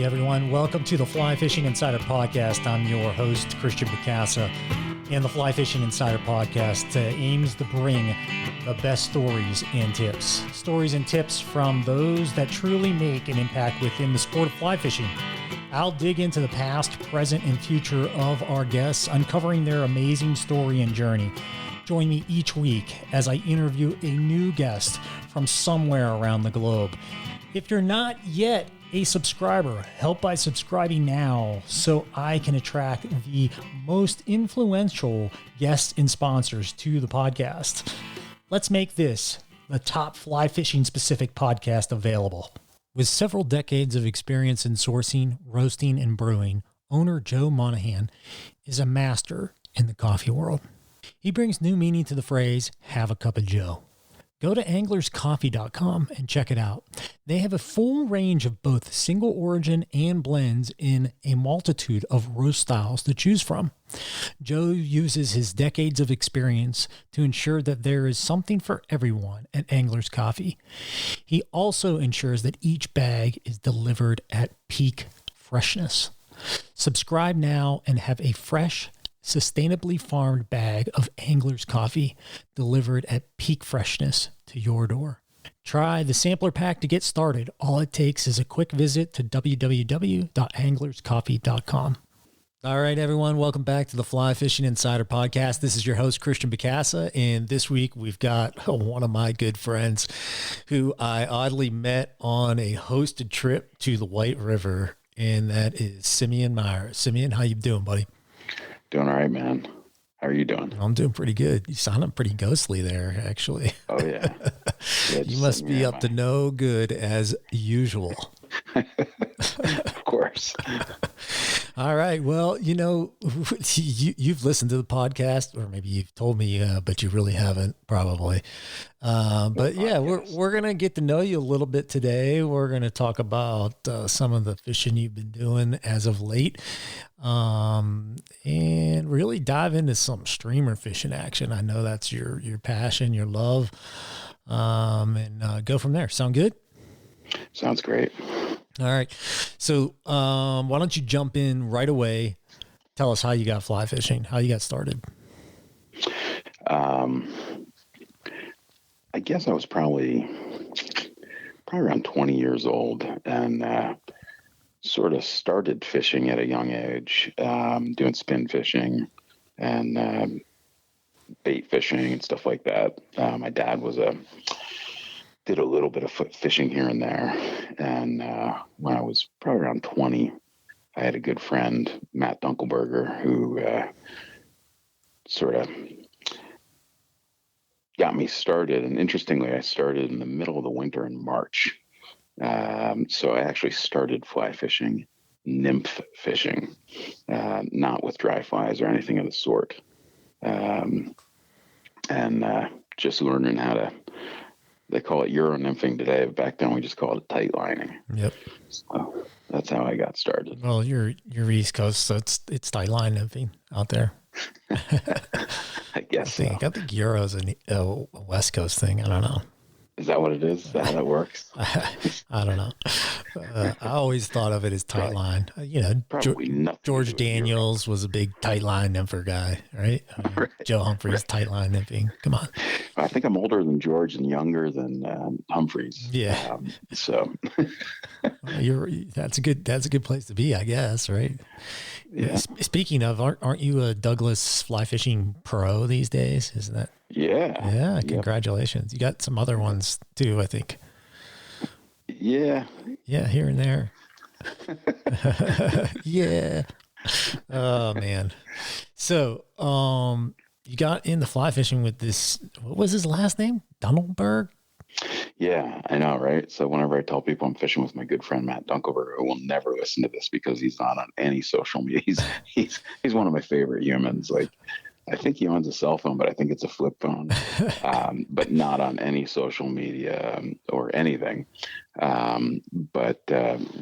Howdy, everyone. Welcome to the Fly Fishing Insider Podcast. I'm your host, Christian Bacasa. And the Fly Fishing Insider Podcast aims to bring the best stories and tips. Stories and tips from those that truly make an impact within the sport of fly fishing. I'll dig into the past, present, and future of our guests, uncovering their amazing story and journey. Join me each week as I interview a new guest from somewhere around the globe. If you're not yet a subscriber, help by subscribing now so I can attract the most influential guests and sponsors to the podcast. Let's make this the top fly fishing specific podcast available. With several decades of experience in sourcing, roasting, and brewing, owner Joe Monahan is a master in the coffee world. He brings new meaning to the phrase, have a cup of Joe. Go to anglerscoffee.com and check it out. They have a full range of both single origin and blends in a multitude of roast styles to choose from. Joe uses his decades of experience to ensure that there is something for everyone at Anglers Coffee. He also ensures that each bag is delivered at peak freshness. Subscribe now and have a fresh, sustainably farmed bag of Anglers Coffee delivered at peak freshness to your door. Try the sampler pack to get started. All it takes is a quick visit to www.anglerscoffee.com. All right, everyone. Welcome back to the Fly Fishing Insider Podcast. This is your host, Christian Bacasa, and this week we've got one of my good friends who I oddly met on a hosted trip to the White River, and that is Simeon Myers. Simeon, how you doing, buddy? Doing all right, man. How are you doing? I'm doing pretty good. You sound pretty ghostly there, actually. Oh, yeah. You must be up to no good as usual. Of course. All right. Well, you've listened to the podcast, or maybe you've told me, but you really haven't, probably. But yeah, we're going to get to know you a little bit today. We're going to talk about some of the fishing you've been doing as of late, and really dive into some streamer fishing action. I know that's your passion, your love, and go from there. Sound good? Sounds great. All right. So why don't you jump in right away? Tell us how you got fly fishing, how you got started. I guess I was probably around 20 years old and sort of started fishing at a young age, doing spin fishing and bait fishing and stuff like that. My dad did a little bit of foot fishing here and there. And when I was probably around 20, I had a good friend, Matt Dunkelberger, who sort of got me started. And interestingly, I started in the middle of the winter in March. So I actually started fly fishing, nymph fishing, not with dry flies or anything of the sort. And just learning how to, they call it Euro nymphing today. Back then, we just called it tight lining. Yep. So that's how I got started. Well, you're East Coast, so it's tight line nymphing out there. I guess I think Euro's a West Coast thing. I don't know. Is that what it is? Is that how that works? I don't know. I always thought of it as tight line. George Daniels was a big tight line nympher guy, right? Right. Joe Humphreys, tight line nymphing. Come on. I think I'm older than George and younger than Humphreys. Yeah. So that's a good place to be, I guess, right? Yeah. Speaking of, aren't you a Douglas fly fishing pro these days? Isn't that? Yeah. Yeah. Congratulations. Yep. You got some other ones too, I think. Yeah. Yeah. Here and there. Yeah. Oh man. So, you got into fly fishing with this, what was his last name? Dunkelberg? Yeah, I know, right? So whenever I tell people I'm fishing with my good friend Matt Dunkelberg, who will never listen to this because he's not on any social media. He's one of my favorite humans. Like, I think he owns a cell phone, but I think it's a flip phone, but not on any social media or anything. But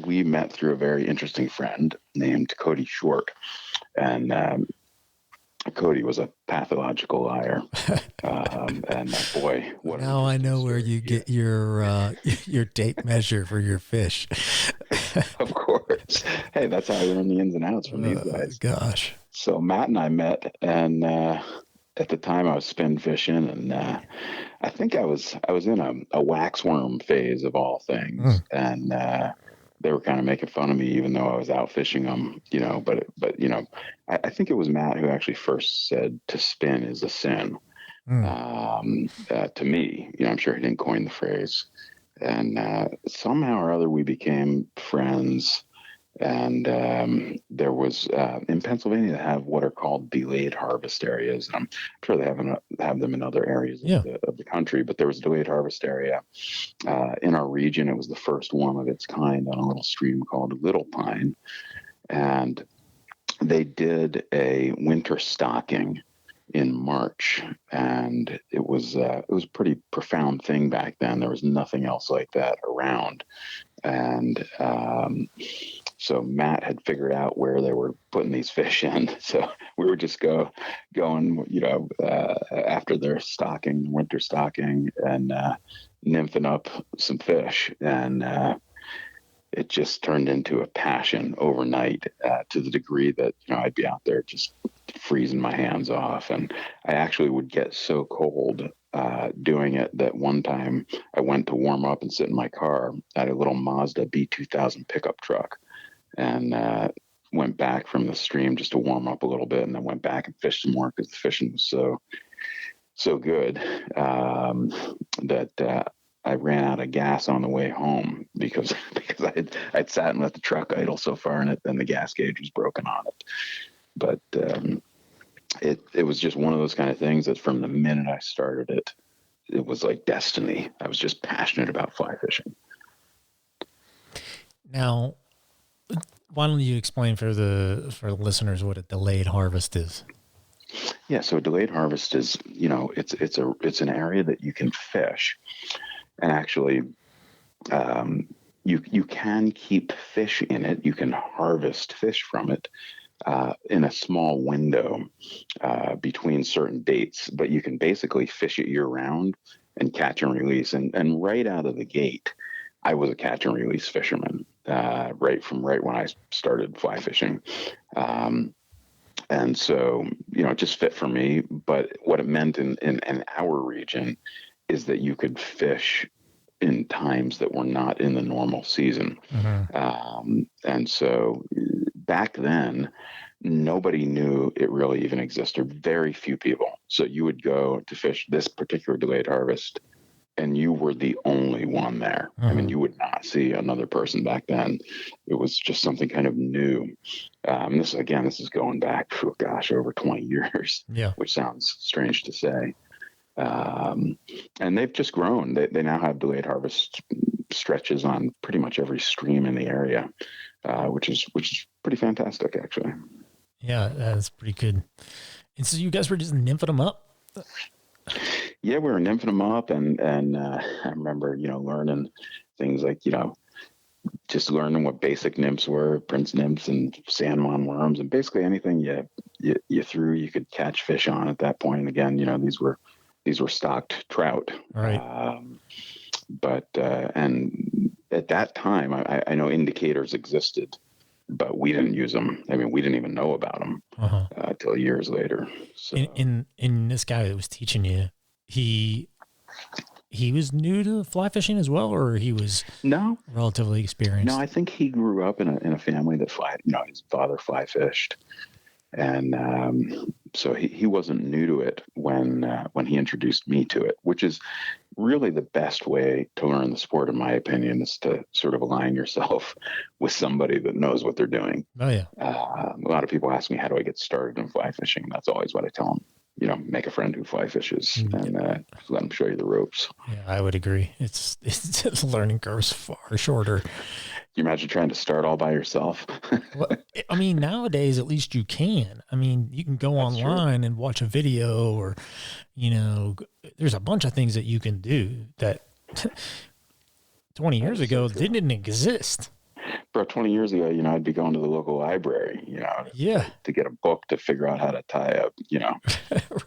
we met through a very interesting friend named Cody Short, and Cody was a pathological liar. And boy, what now I know where you get your tape measure for your fish. Of course. Hey, that's how I learn the ins and outs from these guys. Gosh. So Matt and I met, and at the time I was spin fishing, and I think I was in a waxworm phase of all things, and they were kind of making fun of me, even though I was out fishing them, But I think it was Matt who actually first said to spin is a sin to me. I'm sure he didn't coin the phrase, and somehow or other we became friends. And there was in Pennsylvania, they have what are called delayed harvest areas. I'm sure they have them in other areas of the country, but there was a delayed harvest area in our region. It was the first one of its kind on a little stream called Little Pine, and they did a winter stocking in March, and it was a pretty profound thing back then. There was nothing else like that around, and so Matt had figured out where they were putting these fish in. So we would just going, after their stocking, winter stocking, and nymphing up some fish. And it just turned into a passion overnight to the degree that, I'd be out there just freezing my hands off. And I actually would get so cold doing it that one time I went to warm up and sit in my car. I had a little Mazda B2000 pickup truck, and went back from the stream just to warm up a little bit, and then went back and fished some more because the fishing was so good that I ran out of gas on the way home because I'd sat and let the truck idle so far in it, and the gas gauge was broken on it. But it was just one of those kind of things that from the minute I started it was like destiny. I was just passionate about fly fishing. Now, why don't you explain for the listeners what a delayed harvest is? Yeah, so a delayed harvest is, it's an area that you can fish, and actually, you can keep fish in it. You can harvest fish from it in a small window between certain dates, but you can basically fish it year round and catch and release. And right out of the gate, I was a catch and release fisherman, right when I started fly fishing. And so, it just fit for me. But what it meant in our region is that you could fish in times that were not in the normal season. And so back then, nobody knew it really even existed. Very few people. So you would go to fish this particular delayed harvest, and you were the only one there. I mean, you would not see another person back then. It was just something kind of new. This is going back, over 20 years, which sounds strange to say. And they've just grown. They now have delayed harvest stretches on pretty much every stream in the area, which is pretty fantastic, actually. Yeah, that's pretty good. And so you guys were just nymphing them up? Yeah, we were nymphing them up, and I remember, learning things like, just learning what basic nymphs were, prince nymphs and salmon worms, and basically anything you threw, you could catch fish on at that point. And again, these were stocked trout. Right. And at that time, I know indicators existed, but we didn't use them. I mean, we didn't even know about them until years later. So. In this guy that was teaching you, he was new to fly fishing as well, or he was relatively experienced? No, I think he grew up in a family that his father fly fished, and so he wasn't new to it when he introduced me to it, which is really the best way to learn the sport, in my opinion, is to sort of align yourself with somebody that knows what they're doing. Oh yeah. A lot of people ask me, how do I get started in fly fishing? That's always what I tell them. Make a friend who fly fishes and let them show you the ropes. Yeah, I would agree. It's just learning curve's far shorter. Can you imagine trying to start all by yourself? Well, I mean, nowadays, at least you can. I mean, you can go online and watch a video, or, there's a bunch of things that you can do that 20 years ago didn't exist. Bro, 20 years ago, I'd be going to the local library, to get a book to figure out how to tie up,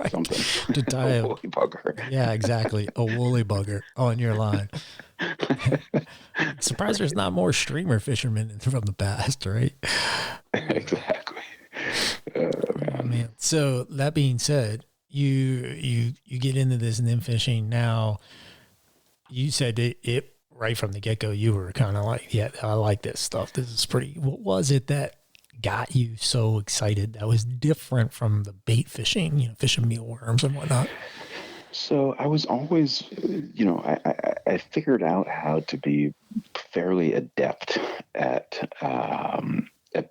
right. something. To tie a woolly bugger. Yeah, exactly. A woolly bugger on your line. Surprised there's not more streamer fishermen from the past, right? Exactly. Oh, man. So that being said, you get into this nymph fishing now. You said it right from the get go. You were kind of like, yeah, I like this stuff. This is pretty. What was it that got you so excited? That was different from the bait fishing, fishing mealworms and whatnot. So I was always, I figured out how to be fairly adept at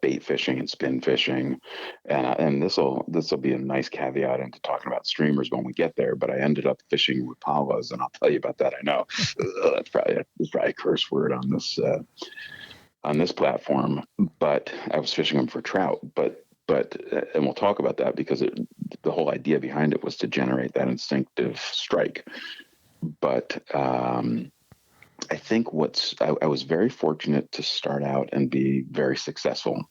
bait fishing and spin fishing, and this will be a nice caveat into talking about streamers when we get there. But I ended up fishing Rapalas, and I'll tell you about that. I know that's probably a curse word on this platform, but I was fishing them for trout. But and we'll talk about that because the whole idea behind it was to generate that instinctive strike. But I think I was very fortunate to start out and be very successful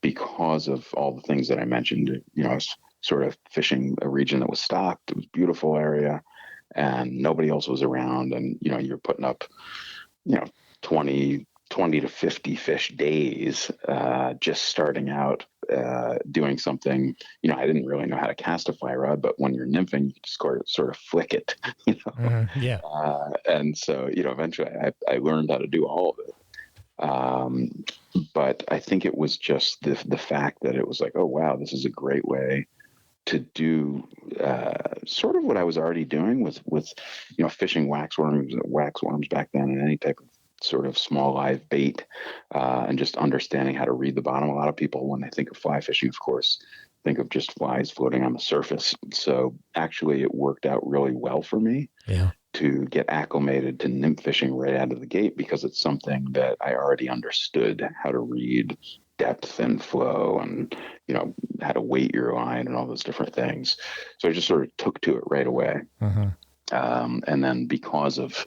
because of all the things that I mentioned. I was sort of fishing a region that was stocked. It was a beautiful area, and nobody else was around. And you're putting up 20 to 50 fish days, just starting out, doing something. I didn't really know how to cast a fly rod, but when you're nymphing, you just sort of flick it, Yeah. And so, eventually I learned how to do all of it. But I think it was just the fact that it was like, oh, wow, this is a great way to do sort of what I was already doing with fishing waxworms back then, and any type of sort of small live bait, and just understanding how to read the bottom. A lot of people, when they think of fly fishing, of course, think of just flies floating on the surface. So actually it worked out really well for me to get acclimated to nymph fishing right out of the gate, because it's something that I already understood how to read depth and flow, and how to weight your line and all those different things. So I just sort of took to it right away. And then because of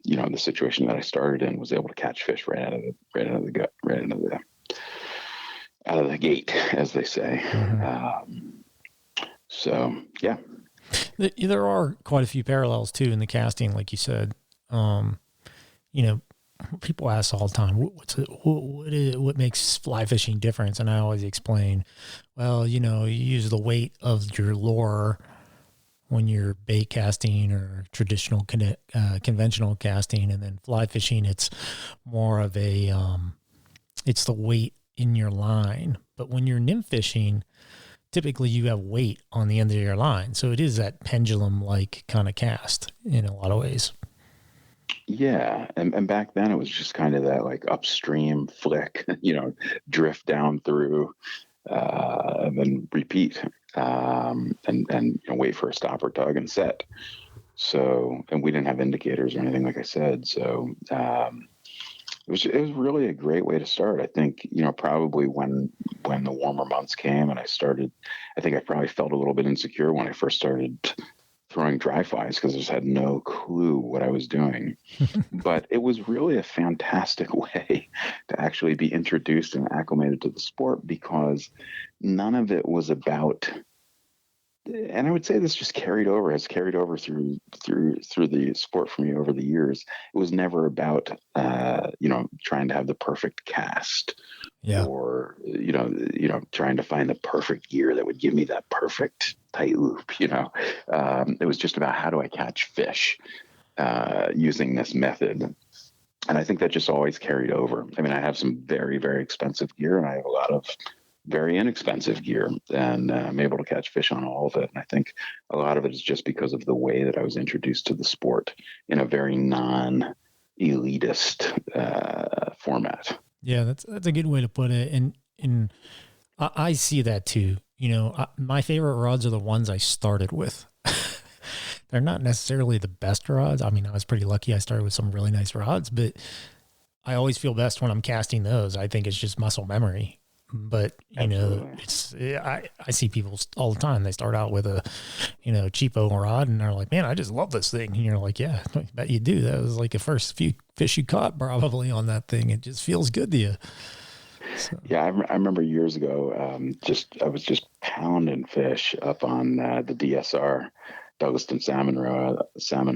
the situation that I started in, was able to catch fish right out of the gate, as they say. So yeah, there are quite a few parallels too in the casting, like you said. People ask all the time, what makes fly fishing different? And I always explain, well, you use the weight of your lure when you're bait casting or traditional conventional casting, and then fly fishing, it's more of a it's the weight in your line. But when you're nymph fishing, typically you have weight on the end of your line, so it is that pendulum like kind of cast in a lot of ways. Yeah, and back then it was just kind of that like upstream flick, drift down through, and then repeat, and wait for a stopper, tug, and set. So, and we didn't have indicators or anything, like I said. So it was really a great way to start. I think probably when the warmer months came and I think I probably felt a little bit insecure when I first started throwing dry flies, because I just had no clue what I was doing. But it was really a fantastic way to actually be introduced and acclimated to the sport, because none of it was about, and I would say this just has carried over through the sport for me over the years. It was never about trying to have the perfect cast, or trying to find the perfect gear that would give me that perfect tight loop. It was just about, how do I catch fish using this method. And I think that just always carried over. I mean, I have some very, very expensive gear, and I have a lot of very inexpensive gear, and I'm able to catch fish on all of it. And I think a lot of it is just because of the way that I was introduced to the sport in a very non-elitist format. Yeah, that's a good way to put it. And I see that too. My favorite rods are the ones I started with. They're not necessarily the best rods. I mean, I was pretty lucky. I started with some really nice rods, but I always feel best when I'm casting those. I think it's just muscle memory. But I see people all the time. They start out with a cheapo rod, and they're like, man, I just love this thing. And you're like, yeah, I bet you do. That was like the first few fish you caught probably on that thing. It just feels good to you. So. Yeah, I remember years ago, I was just pounding fish up on the DSR Douglaston salmon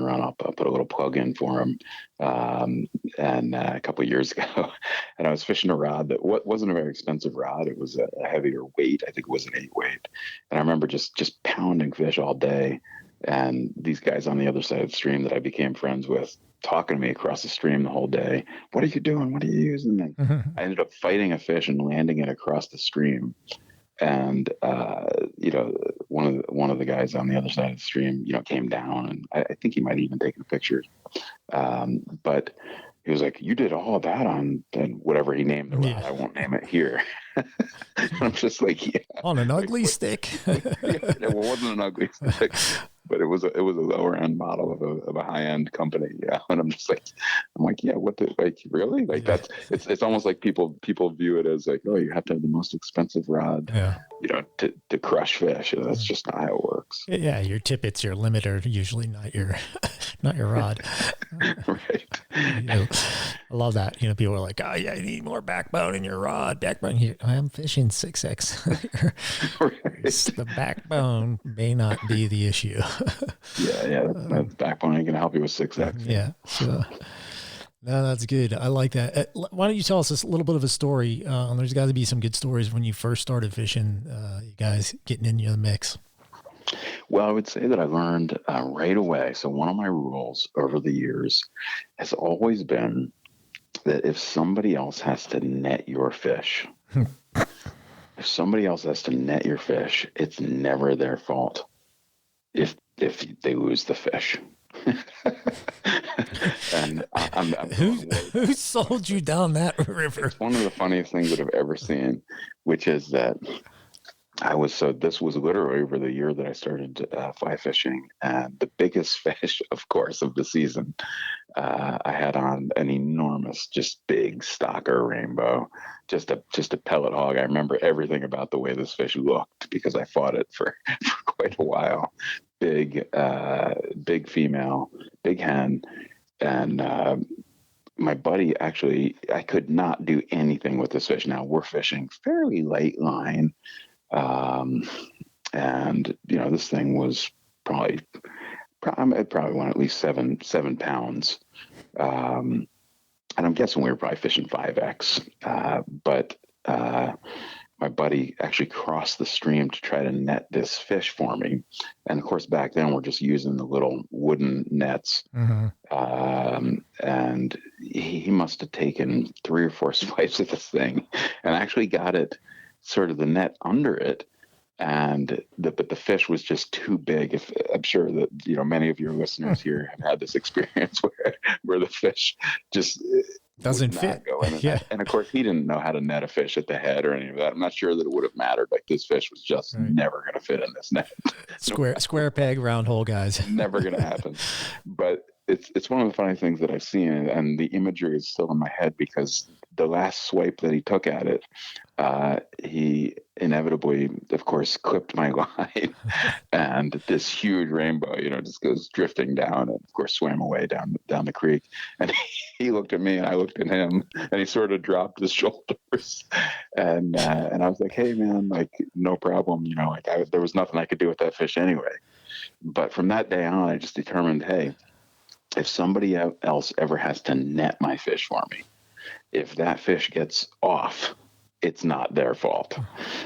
run. I'll put a little plug in for him. And a couple of years ago, and I was fishing a rod that wasn't a very expensive rod. It was a heavier weight. I think it was an 8 weight. And I remember just pounding fish all day. And these guys on the other side of the stream that I became friends with, talking to me across the stream the whole day. What are you doing? What are you using? And I ended up fighting a fish and landing it across the stream. And one of the guys on the other side of the stream, came down, and I think he might have even taken a picture. But he was like, "You did all of that on," and whatever he named the rod. Yeah. I won't name it here. I'm just like, yeah, on an ugly stick. It wasn't an ugly stick, but it was a lower end model of a high end company. Yeah, and I'm like, yeah, really? Like, yeah. It's almost like people view it as like, oh, you have to have the most expensive rod, yeah, to crush fish. And that's just not how it works. Yeah, your tippet's your limiter, usually not your rod. Right. I love that. People are like, oh yeah, you need more backbone in your rod. Backbone here. I'm fishing 6X. Right. The backbone may not be the issue. Yeah. That backbone ain't gonna help you with 6X. Yeah. So, no, that's good. I like that. Why don't you tell us a little bit of a story? There's got to be some good stories when you first started fishing. You guys getting into the mix. Well, I would say that I learned right away. So one of my rules over the years has always been that if somebody else has to net your fish, it's never their fault if they lose the fish. And who sold you down that river? It's one of the funniest things that I've ever seen, which is that this was literally over the year that I started fly fishing, and the biggest fish, of course, of the season, I had on an enormous, just big stocker rainbow, just a pellet hog. I remember everything about the way this fish looked because I fought it for quite a while. Big female, big hen, and my buddy, actually, I could not do anything with this fish. Now we're fishing fairly light line. And this thing was probably went at least seven pounds. And I'm guessing we were probably fishing 5X. But my buddy actually crossed the stream to try to net this fish for me. And of course, back then we're just using the little wooden nets. Mm-hmm. And he must have taken 3 or 4 swipes at this thing and actually got it, sort of the net under it, but the fish was just too big. I'm sure that many of your listeners here have had this experience where the fish just doesn't fit. Go in. Yeah. And of course, he didn't know how to net a fish at the head or any of that. I'm not sure that it would have mattered. Like, this fish was just never going to fit in this net. Square peg, round hole, guys. Never going to happen. But it's one of the funny things that I've seen, and the imagery is still in my head because the last swipe that he took at it, he inevitably, of course, clipped my line, and this huge rainbow, just goes drifting down, and of course swam away down the creek. And he looked at me, and I looked at him, and he sort of dropped his shoulders, and I was like, "Hey, man, like, no problem, there was nothing I could do with that fish anyway." But from that day on, I just determined, hey, if somebody else ever has to net my fish for me, if that fish gets off, it's not their fault.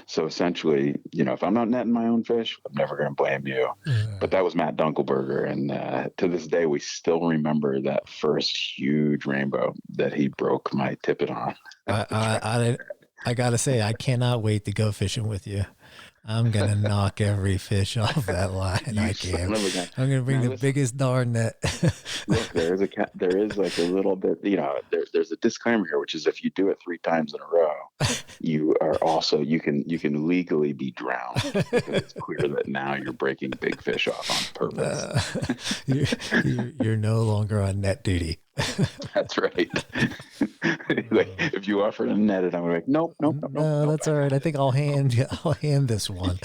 So essentially, if I'm not netting my own fish, I'm never going to blame you. Yeah. But that was Matt Dunkelberger. And to this day, we still remember that first huge rainbow that he broke my tippet on. I got to say, I cannot wait to go fishing with you. I'm going to knock every fish off that line I can. I'm going to bring the biggest darn net. Look, there is like a little bit, there's a disclaimer here, which is if you do it 3 times in a row, you are also, you can legally be drowned because it's clear that now you're breaking big fish off on purpose. You're no longer on net duty. That's right. Like, if you offer to net it, I'm like, nope. No, that's all right. I think I'll hand this one.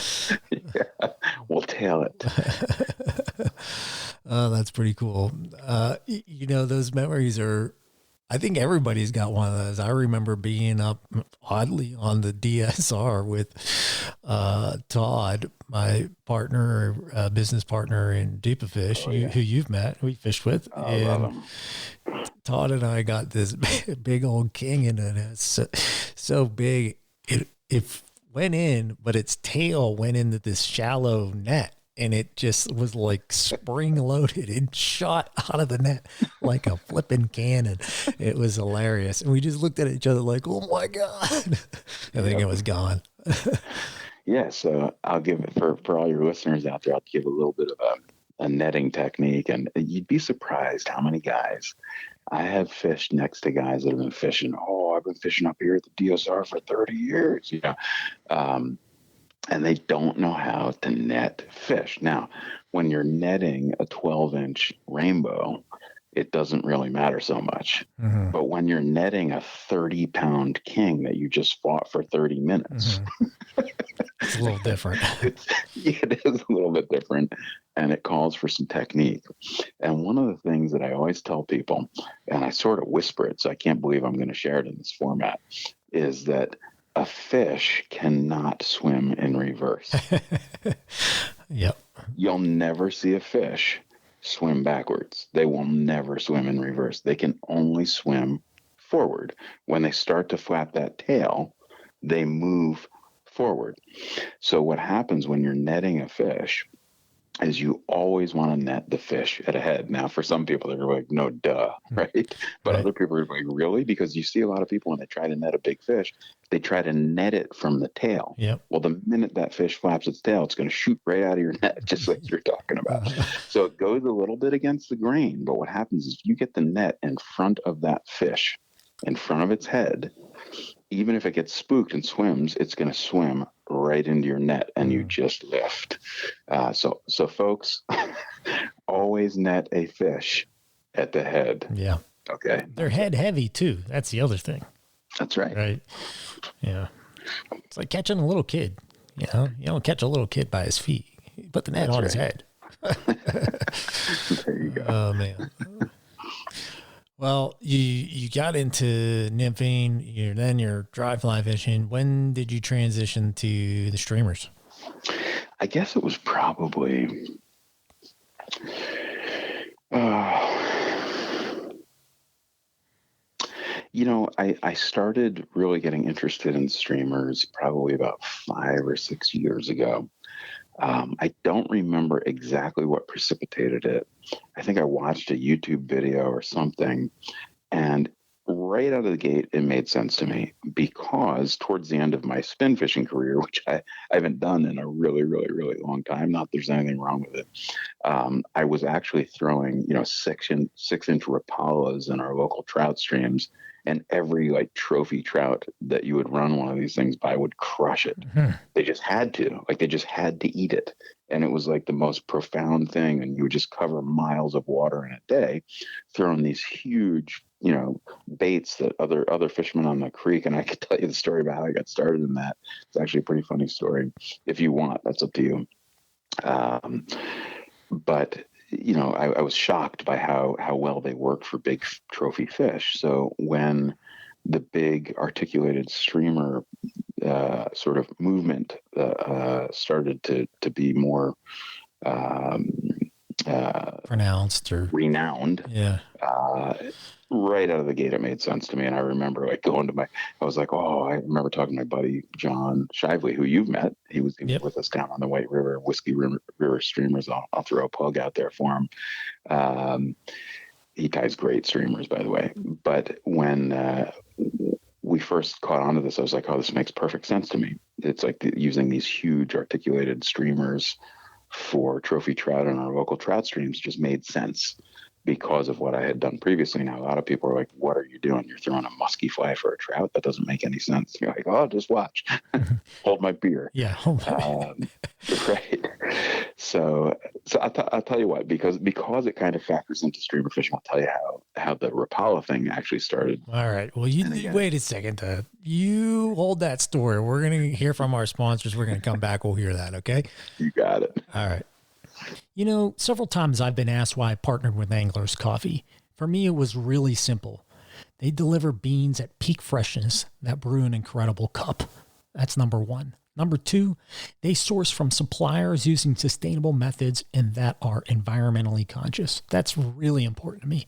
Yeah, we'll tail it. Oh, that's pretty cool. Those memories are I think everybody's got one of those. I remember being up oddly on the DSR with Todd, my partner, business partner in Deepa Fish, who you've met, we fished with. And Todd and I got this big old king in it. It's so big. It went in, but its tail went into this shallow net. And it just was like spring loaded and shot out of the net like a flipping cannon. It was hilarious. And we just looked at each other like, oh my God. I think it was gone. Yeah. So I'll give it for all your listeners out there, I'll give a little bit of a netting technique. And you'd be surprised how many guys I have fished next to guys that have been fishing. Oh, I've been fishing up here at the DSR for 30 years. And they don't know how to net fish. Now, when you're netting a 12-inch rainbow, it doesn't really matter so much. Mm-hmm. But when you're netting a 30-pound king that you just fought for 30 minutes, it's a little different. It is a little bit different, and it calls for some technique. And one of the things that I always tell people, and I sort of whisper it, so I can't believe I'm going to share it in this format, is that a fish cannot swim in reverse. Yep. You'll never see a fish swim backwards. They will never swim in reverse. They can only swim forward. When they start to flap that tail, they move forward. So what happens when you're netting a fish is you always want to net the fish at a head. Now, for some people, they're like, no, duh, right? But other people are like, really? Because you see a lot of people when they try to net a big fish, they try to net it from the tail. Yep. Well, the minute that fish flaps its tail, it's going to shoot right out of your net, just like you're talking about. So it goes a little bit against the grain. But what happens is you get the net in front of that fish, in front of its head, even if it gets spooked and swims, it's going to swim right into your net and you just lift. So folks, always net a fish at the head. Yeah. Okay. They're head heavy too. That's the other thing. That's right. Right. Yeah. It's like catching a little kid. You know, you don't catch a little kid by his feet. You put the net on his head. There you go. Oh man. Well, you got into nymphing, then you're dry fly fishing. When did you transition to the streamers? I guess it was probably, I started really getting interested in streamers probably about 5 or 6 years ago. I don't remember exactly what precipitated it. I think I watched a YouTube video or something, and right out of the gate, it made sense to me because towards the end of my spin fishing career, which I haven't done in a really, really, really long time, not that there's anything wrong with it, I was actually throwing, 6-inch Rapalas in our local trout streams, and every trophy trout that you would run one of these things by would crush it. Mm-hmm. They just had to eat it. And it was like the most profound thing. And you would just cover miles of water in a day, throwing these huge, baits that other fishermen on the creek. And I could tell you the story about how I got started in that. It's actually a pretty funny story. If you want, that's up to you. But I was shocked by how well they worked for big trophy fish. So when the big articulated streamer sort of movement started to be more pronounced or renowned, yeah. Right out of the gate, it made sense to me. And I remember going to I was like, I remember talking to my buddy, John Shively, who you've met. He was with us down on the White River, Whiskey River streamers. I'll throw a plug out there for him. He ties great streamers, by the way. But when we first caught on to this, I was like, this makes perfect sense to me. It's like using these huge articulated streamers for trophy trout in our local trout streams just made sense because of what I had done previously. Now, a lot of people are like, what are you doing? You're throwing a musky fly for a trout? That doesn't make any sense. You're like, just watch. Hold my beer. Yeah. Right. So I'll tell you what, because it kind of factors into streamer fishing, I'll tell you how the Rapala thing actually started. All right. Well, wait a second. You hold that story. We're going to hear from our sponsors. We're going to come back. We'll hear that. Okay. You got it. All right. Several times I've been asked why I partnered with Anglers Coffee. For me, it was really simple. They deliver beans at peak freshness that brew an incredible cup. That's number one. Number two, they source from suppliers using sustainable methods and that are environmentally conscious. That's really important to me.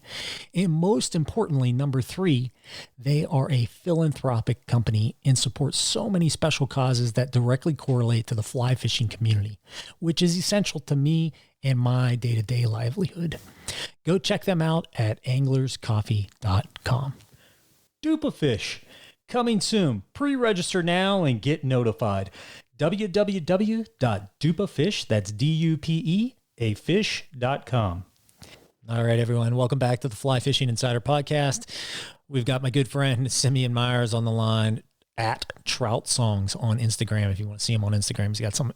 And most importantly, number three, they are a philanthropic company and support so many special causes that directly correlate to the fly fishing community, which is essential to me and my day-to-day livelihood. Go check them out at anglerscoffee.com. Dupafish. Coming soon. Pre-register now and get notified. www.dupafish, that's D-U-P-E, fish.com. All right, everyone. Welcome back to the Fly Fishing Insider Podcast. We've got my good friend Simeon Myers on the line at Trout Songs on Instagram. If you want to see him on Instagram, he's got some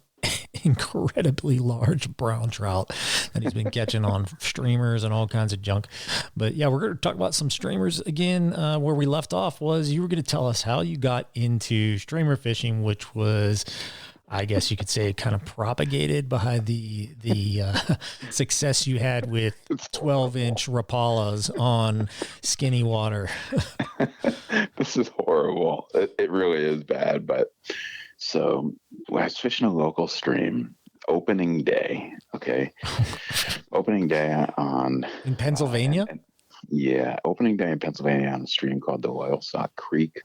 incredibly large brown trout that he's been catching on streamers and all kinds of junk. But yeah, we're going to talk about some streamers again. Where we left off was you were going to tell us how you got into streamer fishing, which was, I guess you could say, kind of propagated by the success you had with 12-inch Rapalas on skinny water. This is horrible. It really is bad, but so I was fishing a local stream, opening day. Okay. Opening day in Pennsylvania? Opening day in Pennsylvania on a stream called the Loyalsock Creek.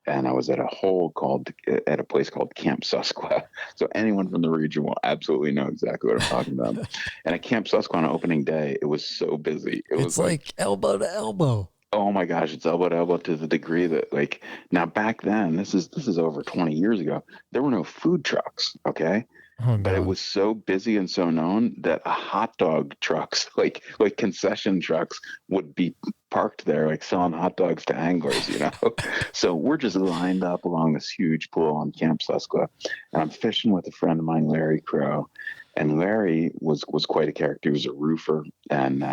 And I was at a place called Camp Susquehanna. So anyone from the region will absolutely know exactly what I'm talking about. And at Camp Susquehanna on opening day, it was so busy. It was like elbow to elbow. Oh my gosh, it's elbow to elbow to the degree that, like, now back then, this is over 20 years ago, there were no food trucks, okay? Oh, but it was so busy and so known that hot dog trucks, like concession trucks, would be parked there, like selling hot dogs to anglers, you know? So we're just lined up along this huge pool on Camp Susquehanna, and I'm fishing with a friend of mine, Larry Crow, and Larry was quite a character. He was a roofer, and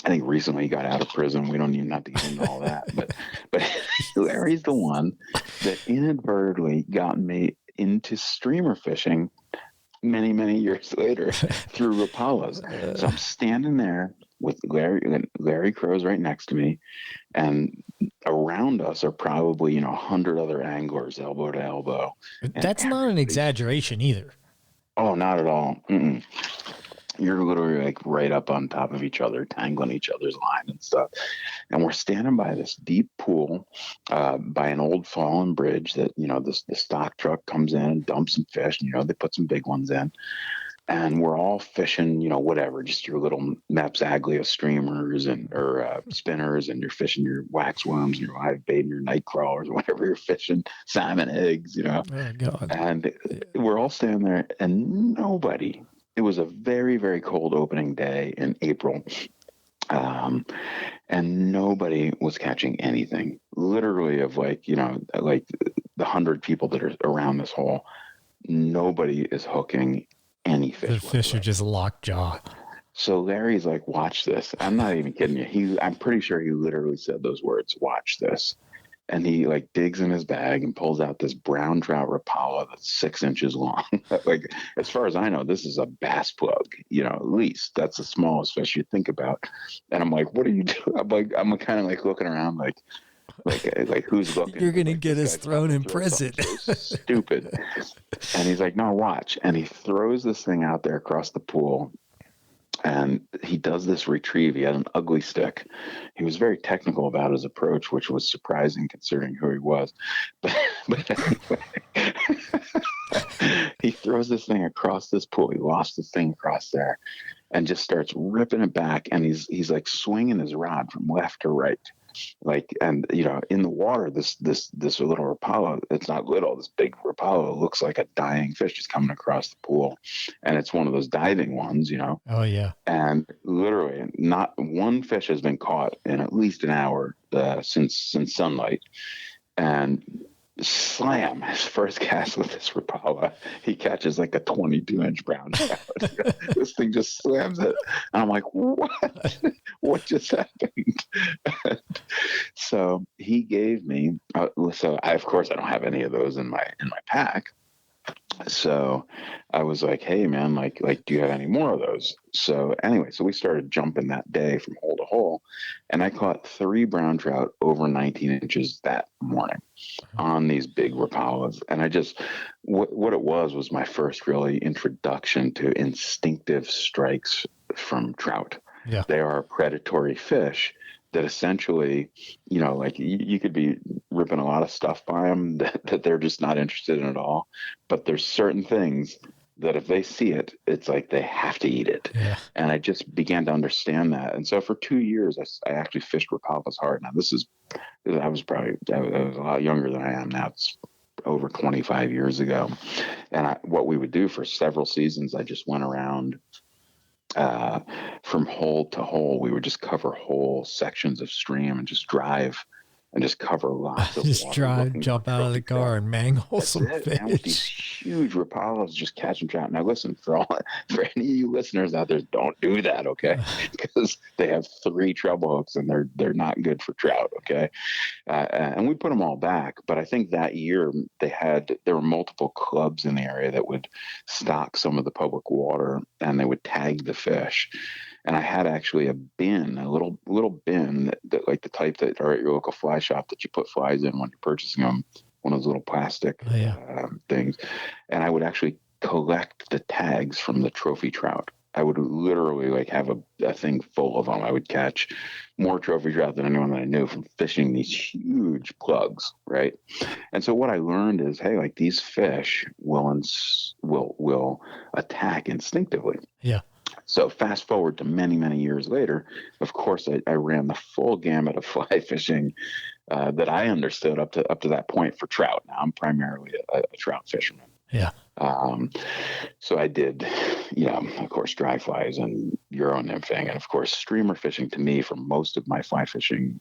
I think recently he got out of prison. We don't even have to get into all that. But Larry's the one that inadvertently got me into streamer fishing many, many years later through Rapalas. So I'm standing there with Larry Crow's right next to me, and around us are probably 100 other anglers, elbow to elbow. That's not an exaggeration either. Oh, not at all. Mm-mm. You're literally like right up on top of each other, tangling each other's line and stuff. And we're standing by this deep pool, by an old fallen bridge that, the stock truck comes in and dumps some fish, and, they put some big ones in. And we're all fishing, whatever, just your little Mapsaglia streamers or spinners, and you're fishing your wax worms, your live bait, and your night crawlers, whatever you're fishing, salmon eggs, Oh, God. And we're all standing there, and nobody. It was a very, very cold opening day in April, and nobody was catching anything. Literally, of like the 100 people that are around this hole, nobody is hooking any fish. The fish are just lockjaw. So Larry's like, "Watch this." I'm not even kidding you. I'm pretty sure he literally said those words, "Watch this." And he like digs in his bag and pulls out this brown trout Rapala that's 6 inches long. Like, as far as I know, this is a bass plug, at least. That's the smallest fish you think about. And I'm like, "What are you doing?" I'm kind of like looking around like who's looking? You're going to get us thrown in prison. So stupid. And he's like, "No, watch." And he throws this thing out there across the pool. And he does this retrieve. He had an ugly stick. He was very technical about his approach, which was surprising considering who he was. But anyway, he throws this thing across this pool. He lost this thing across there and just starts ripping it back. And he's like swinging his rod from left to right. And in the water, this little Rapala, it's not little, this big Rapala looks like a dying fish just coming across the pool. And it's one of those diving ones, Oh, yeah. And literally not one fish has been caught in at least an hour since sunlight. And slam, his first cast with this Rapala, he catches like a 22-inch brown trout. This thing just slams it, and I'm like, what just happened? So he gave me, of course I don't have any of those in my pack, So I was like, hey man, do you have any more of those? So anyway, so we started jumping that day from hole to hole, and I caught 3 brown trout over 19 inches that morning on these big Rapalas. And I just, what it was my first really introduction to instinctive strikes from trout. Yeah. They are predatory fish that essentially, like you could be ripping a lot of stuff by them that they're just not interested in at all. But there's certain things that if they see it, it's like they have to eat it. Yeah. And I just began to understand that. And so for 2 years, I actually fished Rapalas hard. Now I was a lot younger than I am now. It's over 25 years ago. And what we would do for several seasons, I just went around from hole to hole. We would just cover whole sections of stream and just drive and just cover lots of just water. drive, jump out of the car and mangle some fish. Man, with these huge Rapalas just catching trout. Now listen, for any of you listeners out there, don't do that, okay? Because they have 3 treble hooks and they're not good for trout, okay? And we put them all back, but I think that year there were multiple clubs in the area that would stock some of the public water, and they would tag the fish. And I had actually a bin, a little bin that like the type that are at your local fly shop that you put flies in when you're purchasing them, one of those little plastic things. And I would actually collect the tags from the trophy trout. I would literally have a thing full of them. I would catch more trophy trout than anyone that I knew from fishing these huge plugs, right? And so what I learned is, hey, these fish will attack instinctively. Yeah. So fast forward to many, many years later, of course, I ran the full gamut of fly fishing that I understood up to that point for trout. Now I'm primarily a trout fisherman. Yeah. So I did, of course, dry flies and Euro nymphing, and of course, streamer fishing to me for most of my fly fishing,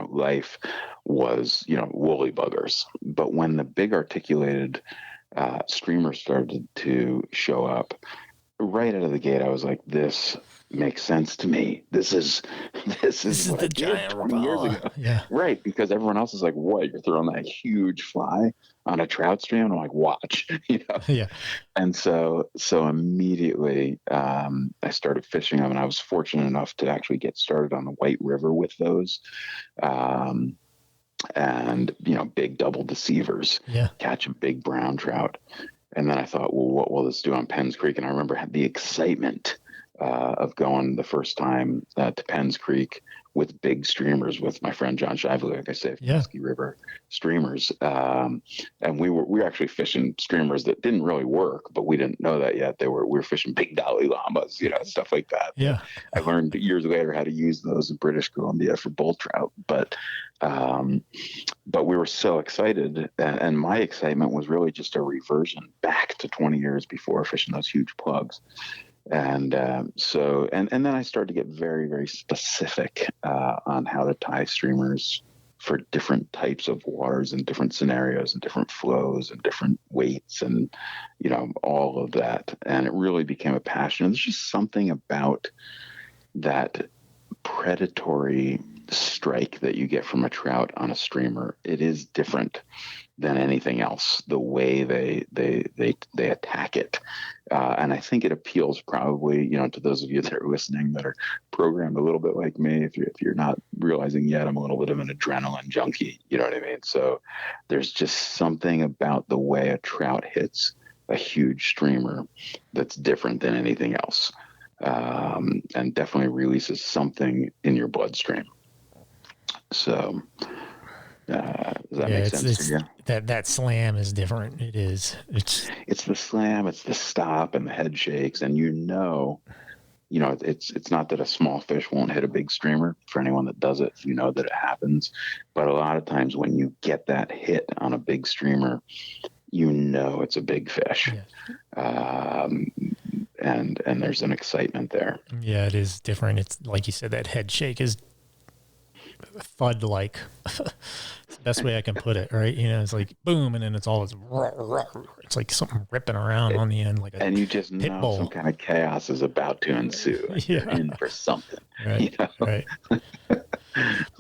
life was, woolly buggers. But when the big articulated streamers started to show up, right out of the gate, I was like, this makes sense to me. This is what the I did giant 20 years ago. Yeah. Right. Because everyone else is like, what? You're throwing that huge fly on a trout stream? And I'm like, watch, Yeah. And so immediately I started fishing them, and I was fortunate enough to actually get started on the White River with those. And, big double deceivers, catching big brown trout. And then I thought, well, what will this do on Penns Creek? And I remember the excitement of going the first time to Penns Creek with big streamers with my friend John Shively, like I said, Ski River streamers. And we were actually fishing streamers that didn't really work, but we didn't know that yet. We were fishing big Dalai Lamas, stuff like that. Yeah. I learned years later how to use those in British Columbia for bull trout, but we were so excited, and my excitement was really just a reversion back to 20 years before fishing those huge plugs. And then I started to get very, very specific on how to tie streamers for different types of waters and different scenarios and different flows and different weights and, all of that. And it really became a passion. There's just something about that predatory strike that you get from a trout on a streamer. It is different than anything else, the way they attack it. And I think it appeals probably, to those of you that are listening that are programmed a little bit like me. If you're not realizing yet, I'm a little bit of an adrenaline junkie. You know what I mean? So there's just something about the way a trout hits a huge streamer that's different than anything else. And definitely releases something in your bloodstream. So, does that make sense to you? That slam is different. It is. It's the slam, it's the stop, and the head shakes, and it's not that a small fish won't hit a big streamer. For anyone that does it, that it happens. But a lot of times when you get that hit on a big streamer, it's a big fish. Yeah. And there's an excitement there. Yeah, it is different. It's like you said, that head shake is thud like. It's the best way I can put it, right? It's like boom, and then it's like something ripping around on the end, like and you just know bull. Some kind of chaos is about to ensue. Yeah. You're in for something. Right. Right.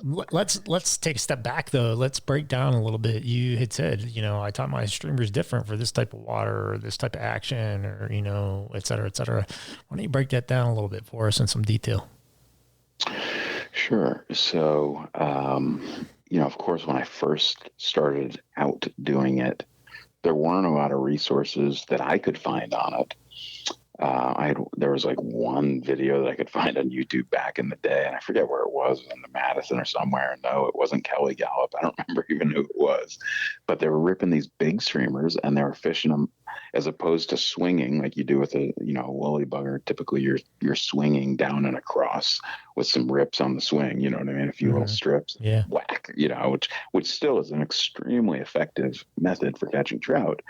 let's take a step back though. Let's break down a little bit. You had said, I taught my streamers different for this type of water or this type of action or, et cetera, et cetera. Why don't you break that down a little bit for us in some detail? Sure. So, of course, when I first started out doing it, there weren't a lot of resources that I could find on it. There was like one video that I could find on YouTube back in the day, and I forget where it was in the Madison or somewhere. No, it wasn't Kelly Gallup. I don't remember even who it was, but they were ripping these big streamers and they were fishing them as opposed to swinging like you do with a woolly bugger. Typically, you're swinging down and across with some rips on the swing. You know what I mean? A few little strips, yeah, whack. Which still is an extremely effective method for catching trout.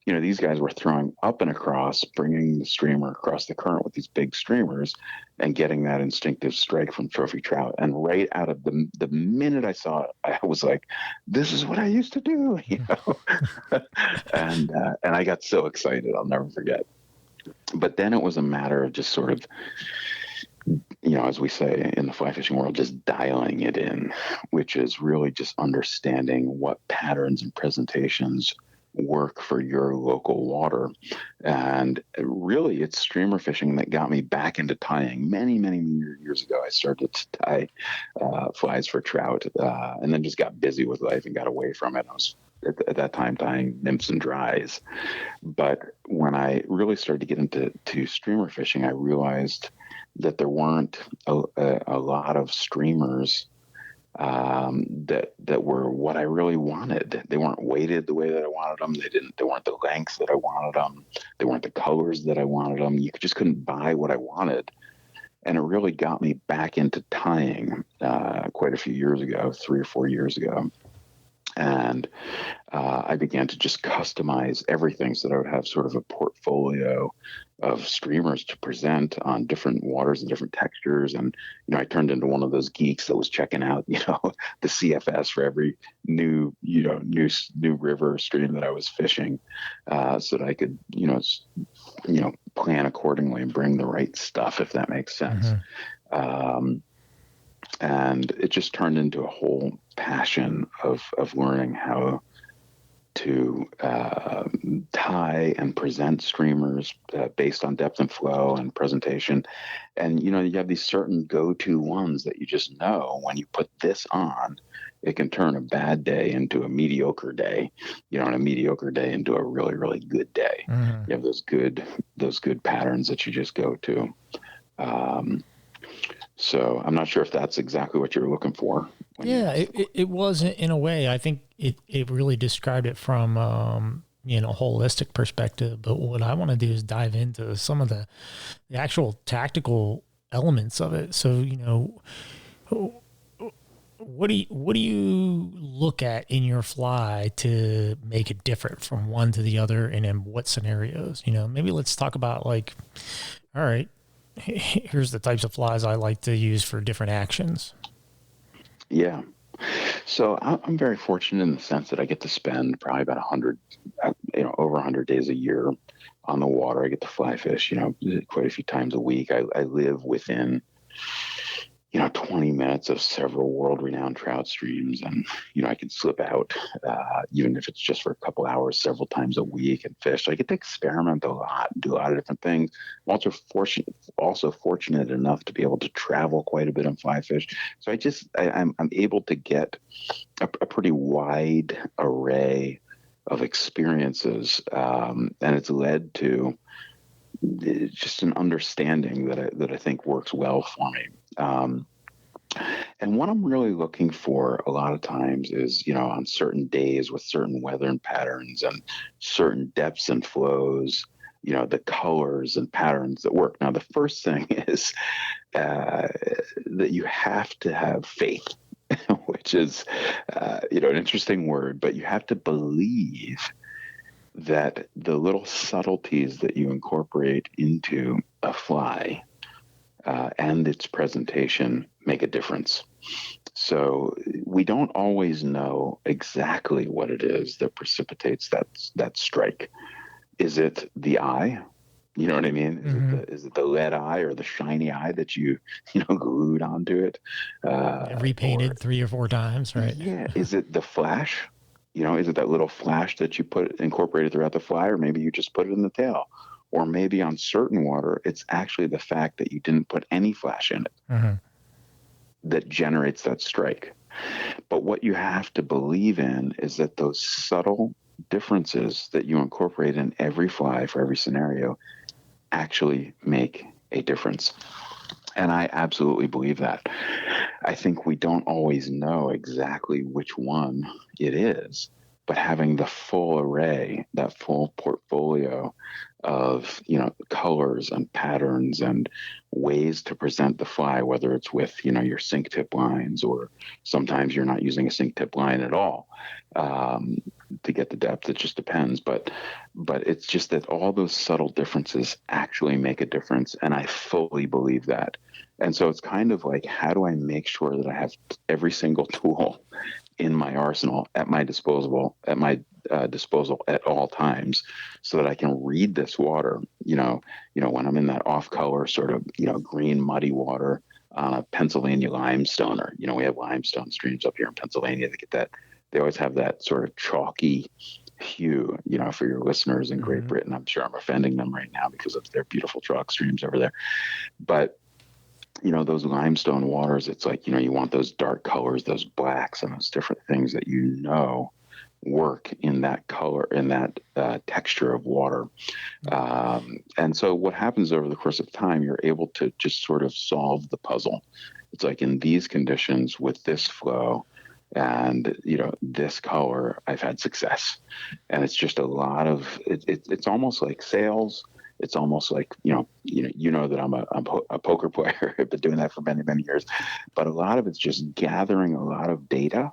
These guys were throwing up and across, bringing the streamer across the current with these big streamers and getting that instinctive strike from trophy trout. And right out of the minute I saw it, I was like, this is what I used to do, and I got so excited. I'll never forget. But then it was a matter of just sort of, as we say in the fly fishing world, just dialing it in, which is really just understanding what patterns and presentations work for your local water. And really, it's streamer fishing that got me back into tying. Many, many years ago, I started to tie flies for trout, and then just got busy with life and got away from it. I was at that time tying nymphs and dries. But when I really started to get into streamer fishing, I realized that there weren't a lot of streamers that were what I really wanted. They weren't weighted the way that I wanted them. They weren't the lengths that I wanted them. They weren't the colors that I wanted them. You just couldn't buy what I wanted. And it really got me back into tying quite a few years ago, 3 or 4 years ago. And I began to just customize everything so that I would have sort of a portfolio of streamers to present on different waters and different textures. And, I turned into one of those geeks that was checking out, the CFS for every new river stream that I was fishing, so that I could, plan accordingly and bring the right stuff, if that makes sense. Mm-hmm. And it just turned into a whole passion of learning how to tie and present streamers based on depth and flow and presentation. And, you have these certain go-to ones that you just know when you put this on, it can turn a bad day into a mediocre day, and a mediocre day into a really, really good day. Mm-hmm. You have those good patterns that you just go to. So I'm not sure if that's exactly what you're looking for. Yeah, it was in a way. I think it really described it from, holistic perspective. But what I want to do is dive into some of the actual tactical elements of it. So, what do you look at in your fly to make it different from one to the other, and in what scenarios? Maybe let's talk about all right, here's the types of flies I like to use for different actions. Yeah. So I'm very fortunate in the sense that I get to spend probably about 100, over 100 days a year on the water. I get to fly fish, quite a few times a week. I live within, 20 minutes of several world-renowned trout streams. And, I can slip out, even if it's just for a couple hours, several times a week and fish. So I get to experiment a lot and do a lot of different things. I'm also fortunate enough to be able to travel quite a bit and fly fish. So I'm able to get a pretty wide array of experiences. And it's led to just an understanding that I think works well for me. And what I'm really looking for a lot of times is, on certain days with certain weather and patterns and certain depths and flows, the colors and patterns that work. Now, the first thing is that you have to have faith, which is, an interesting word, but you have to believe that the little subtleties that you incorporate into a fly and its presentation make a difference. So we don't always know exactly what it is that precipitates that strike. Is it the eye? You know what I mean? Is it the lead eye or the shiny eye that you glued onto it? Repainted 3 or 4 times, right? Yeah. Is it the flash? Is it that little flash that you incorporated throughout the fly, or maybe you just put it in the tail? Or maybe on certain water, it's actually the fact that you didn't put any flash in it that generates that strike. But what you have to believe in is that those subtle differences that you incorporate in every fly for every scenario actually make a difference. And I absolutely believe that. I think we don't always know exactly which one it is, but having the full array, that full portfolio of colors and patterns and ways to present the fly, whether it's with your sink tip lines, or sometimes you're not using a sink tip line at all to get the depth. It just depends, but it's just that all those subtle differences actually make a difference, and I fully believe that. And so it's kind of like, how do I make sure that I have every single tool in my arsenal at my disposal at all times, so that I can read this water, when I'm in that off color sort of, green muddy water on a Pennsylvania limestone, or, we have limestone streams up here in Pennsylvania that get that. They always have that sort of chalky hue, for your listeners in Great Britain. I'm sure I'm offending them right now because of their beautiful chalk streams over there. But those limestone waters, it's like, you want those dark colors, those blacks, and those different things that work in that color, in that texture of water. And so what happens over the course of time, you're able to just sort of solve the puzzle. It's like, in these conditions with this flow and, this color, I've had success. And it's just a lot of, it's almost like sales. It's almost like, that I'm a poker player. I've been doing that for many, many years. But a lot of it's just gathering a lot of data,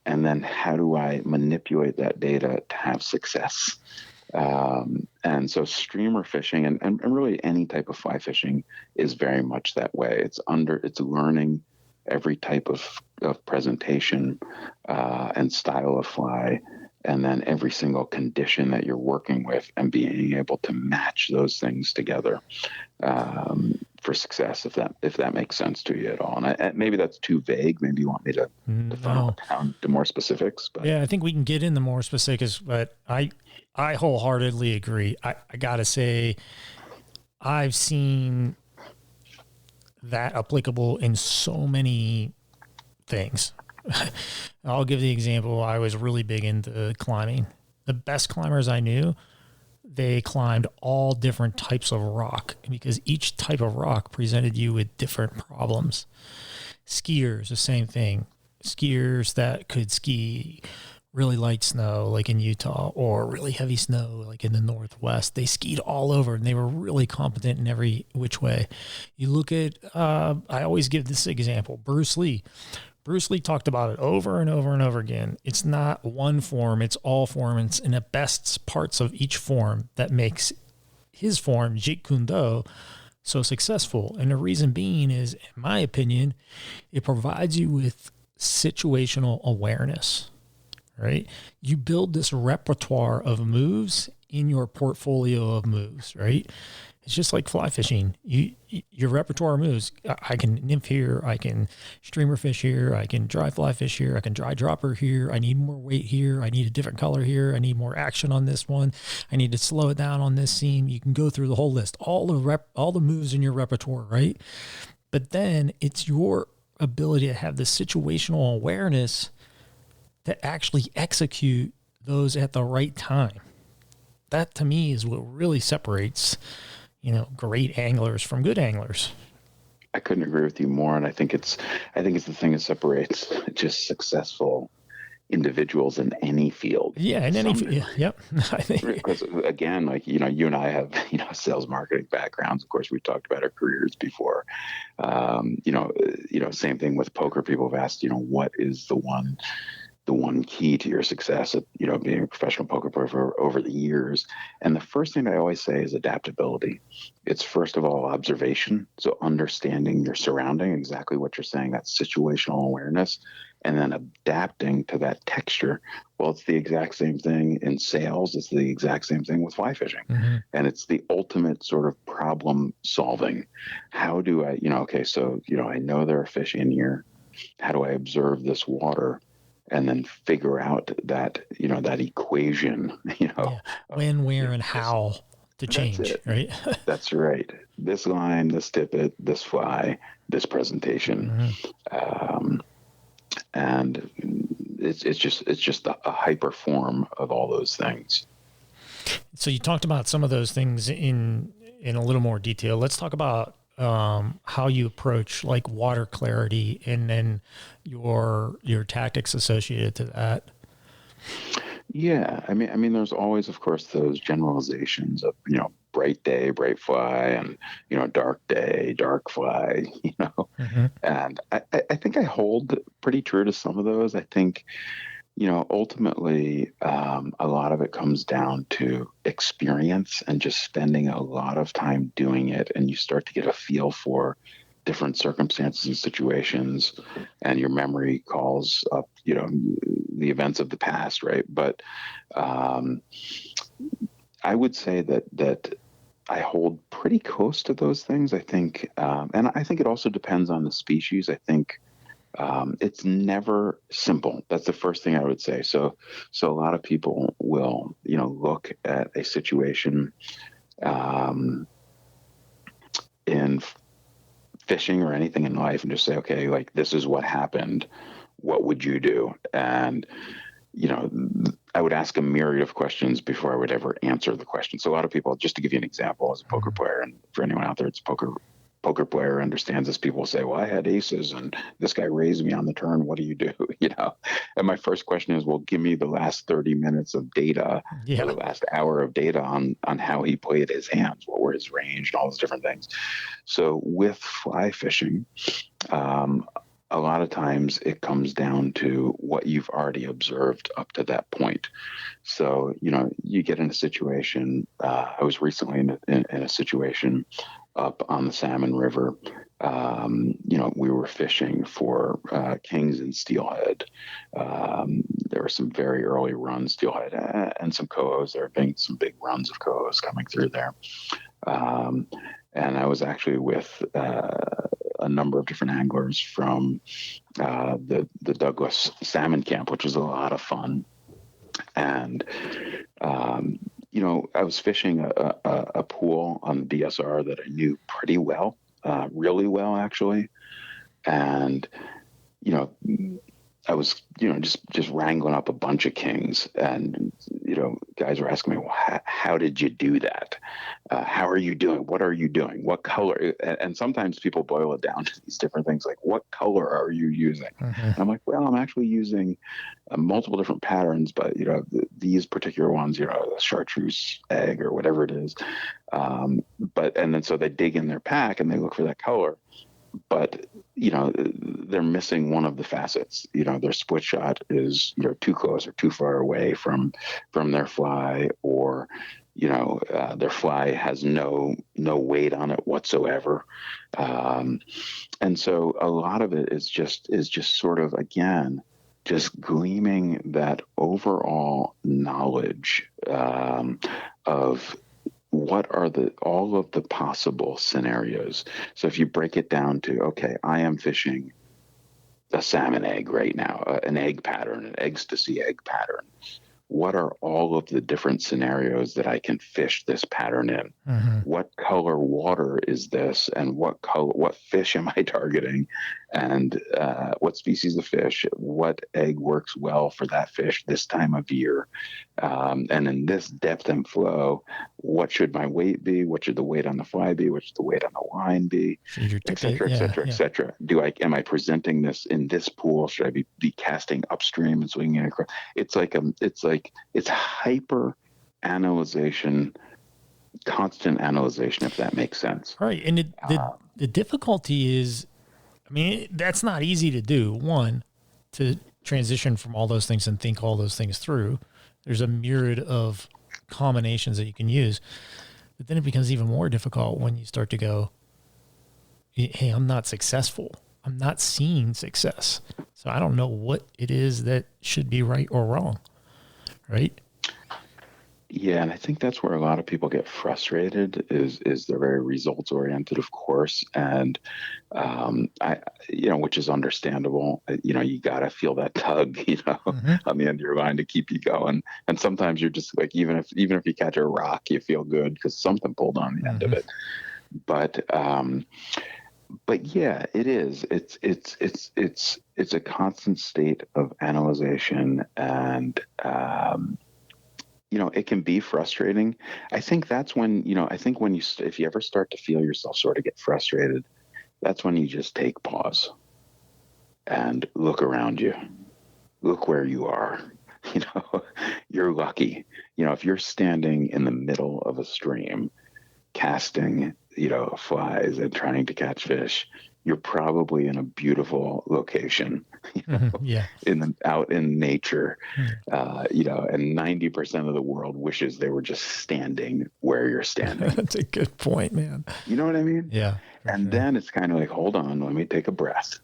and then how do I manipulate that data to have success? And so streamer fishing and really any type of fly fishing is very much that way. It's learning every type of presentation and style of fly, and then every single condition that you're working with, and being able to match those things together for success, if that makes sense to you at all. And maybe that's too vague. Maybe you want me to funnel it down to more specifics. But yeah, I think we can get into more specifics, but I wholeheartedly agree. I gotta say, I've seen that applicable in so many things. I'll give the example. I was really big into climbing. The best climbers I knew, they climbed all different types of rock, because each type of rock presented you with different problems. Skiers, the same thing. Skiers that could ski really light snow, like in Utah, or really heavy snow, like in the Northwest. They skied all over, and they were really competent in every which way. You look at, I always give this example, Bruce Lee. Bruce Lee talked about it over and over and over again. It's not one form, it's all forms, and the best parts of each form that makes his form, Jeet Kune Do, so successful. And the reason being is, in my opinion, it provides you with situational awareness, right? You build this repertoire of moves in your portfolio of moves, right? It's just like fly fishing. Your repertoire of moves. I can nymph here. I can streamer fish here. I can dry fly fish here. I can dry dropper here. I need more weight here. I need a different color here. I need more action on this one. I need to slow it down on this seam. You can go through the whole list, all the moves in your repertoire, right? But then it's your ability to have the situational awareness to actually execute those at the right time. That to me is what really separates, great anglers from good anglers. I couldn't agree with you more. And I think it's the thing that separates just successful individuals in any field. Yeah. In any field. Yep. I think, because again, like, you and I have, sales marketing backgrounds. Of course, we talked about our careers before. Same thing with poker. People have asked, what is the one the one key to your success at, being a professional poker player for over the years. And the first thing I always say is adaptability. It's first of all observation. So understanding your surrounding, exactly what you're saying, that situational awareness, and then adapting to that texture. Well, it's the exact same thing in sales. It's the exact same thing with fly fishing. Mm-hmm. And it's the ultimate sort of problem solving. How do I, okay, so, I know there are fish in here. How do I observe this water and then figure out that, that equation, when, where, and how to change, right? That's right. This line, this tippet, this fly, this presentation. Mm-hmm. And it's just a hyper form of all those things. So you talked about some of those things in a little more detail. Let's talk about how you approach like water clarity and then your tactics associated to that. Yeah. I mean, there's always, of course, those generalizations of, bright day, bright fly, and, dark day, dark fly, Mm-hmm. and I think I hold pretty true to some of those. I think, ultimately, a lot of it comes down to experience and just spending a lot of time doing it. And you start to get a feel for different circumstances and situations, and your memory calls up, the events of the past. Right. But I would say that I hold pretty close to those things. I think, and I think it also depends on the species. I think, it's never simple. That's the first thing I would say. So a lot of people will, look at a situation, in fishing or anything in life and just say, okay, like this is what happened. What would you do? And, I would ask a myriad of questions before I would ever answer the question. So a lot of people, just to give you an example, as a poker player, and for anyone out there, it's poker player understands this. People say, well, I had aces and this guy raised me on the turn. What do you do? And my first question is, well, give me the last 30 minutes of data, or the last hour of data on how he played his hands, what were his range, and all those different things. So with fly fishing, a lot of times it comes down to what you've already observed up to that point. So, you get in a situation, I was recently in a situation up on the Salmon River. We were fishing for kings and steelhead. There were some very early runs, steelhead, and some cohos. There have been some big runs of cohos coming through there. And I was actually with a number of different anglers from the Douglas Salmon Camp, which was a lot of fun. And I was fishing a pool on the BSR that I knew pretty well, really well, actually. And, I was, just wrangling up a bunch of kings, and, guys were asking me, well, how did you do that? How are you doing? What are you doing? What color? And sometimes people boil it down to these different things, like, what color are you using? Mm-hmm. And I'm like, well, I'm actually using multiple different patterns, but, these particular ones, the chartreuse egg or whatever it is. And then so they dig in their pack and they look for that color. But, they're missing one of the facets. Their split shot is, too close or too far away from their fly, or, their fly has no weight on it whatsoever. And so a lot of it is just sort of, again, just gleaming that overall knowledge of what are all of the possible scenarios. So if you break it down to, okay, I am fishing a salmon egg right now, an egg pattern, an ecstasy egg pattern. What are all of the different scenarios that I can fish this pattern in? Mm-hmm. What color water is this, and what fish am I targeting, and what species of fish, what egg works well for that fish this time of year, and in this depth and flow, what should my weight be? What should the weight on the fly be? What should the weight on the line be? Et cetera, et cetera, et cetera. Am I presenting this in this pool? Should I be casting upstream and swinging it across? It's hyper analyzation, constant analyzation, if that makes sense. Right. And the difficulty is, I mean, that's not easy to do. One, to transition from all those things and think all those things through, there's a myriad of combinations that you can use. But then it becomes even more difficult when you start to go, hey, I'm not successful. I'm not seeing success. So I don't know what it is that should be right or wrong. Right? Yeah, and I think that's where a lot of people get frustrated is they're very results oriented, of course, and which is understandable. You got to feel that tug, on the end of your line to keep you going. And sometimes you're just like, even if you catch a rock, you feel good because something pulled on the end of it. But yeah, it is. It's a constant state of analyzation and. It can be frustrating. I think that's when, if you ever start to feel yourself sort of get frustrated, that's when you just take pause and look around you, look where you are. You're lucky. If you're standing in the middle of a stream casting, flies and trying to catch fish, you're probably in a beautiful location, out in nature, and 90% of the world wishes they were just standing where you're standing. That's a good point, man. You know what I mean? Yeah. And then it's kind of like, hold on, let me take a breath.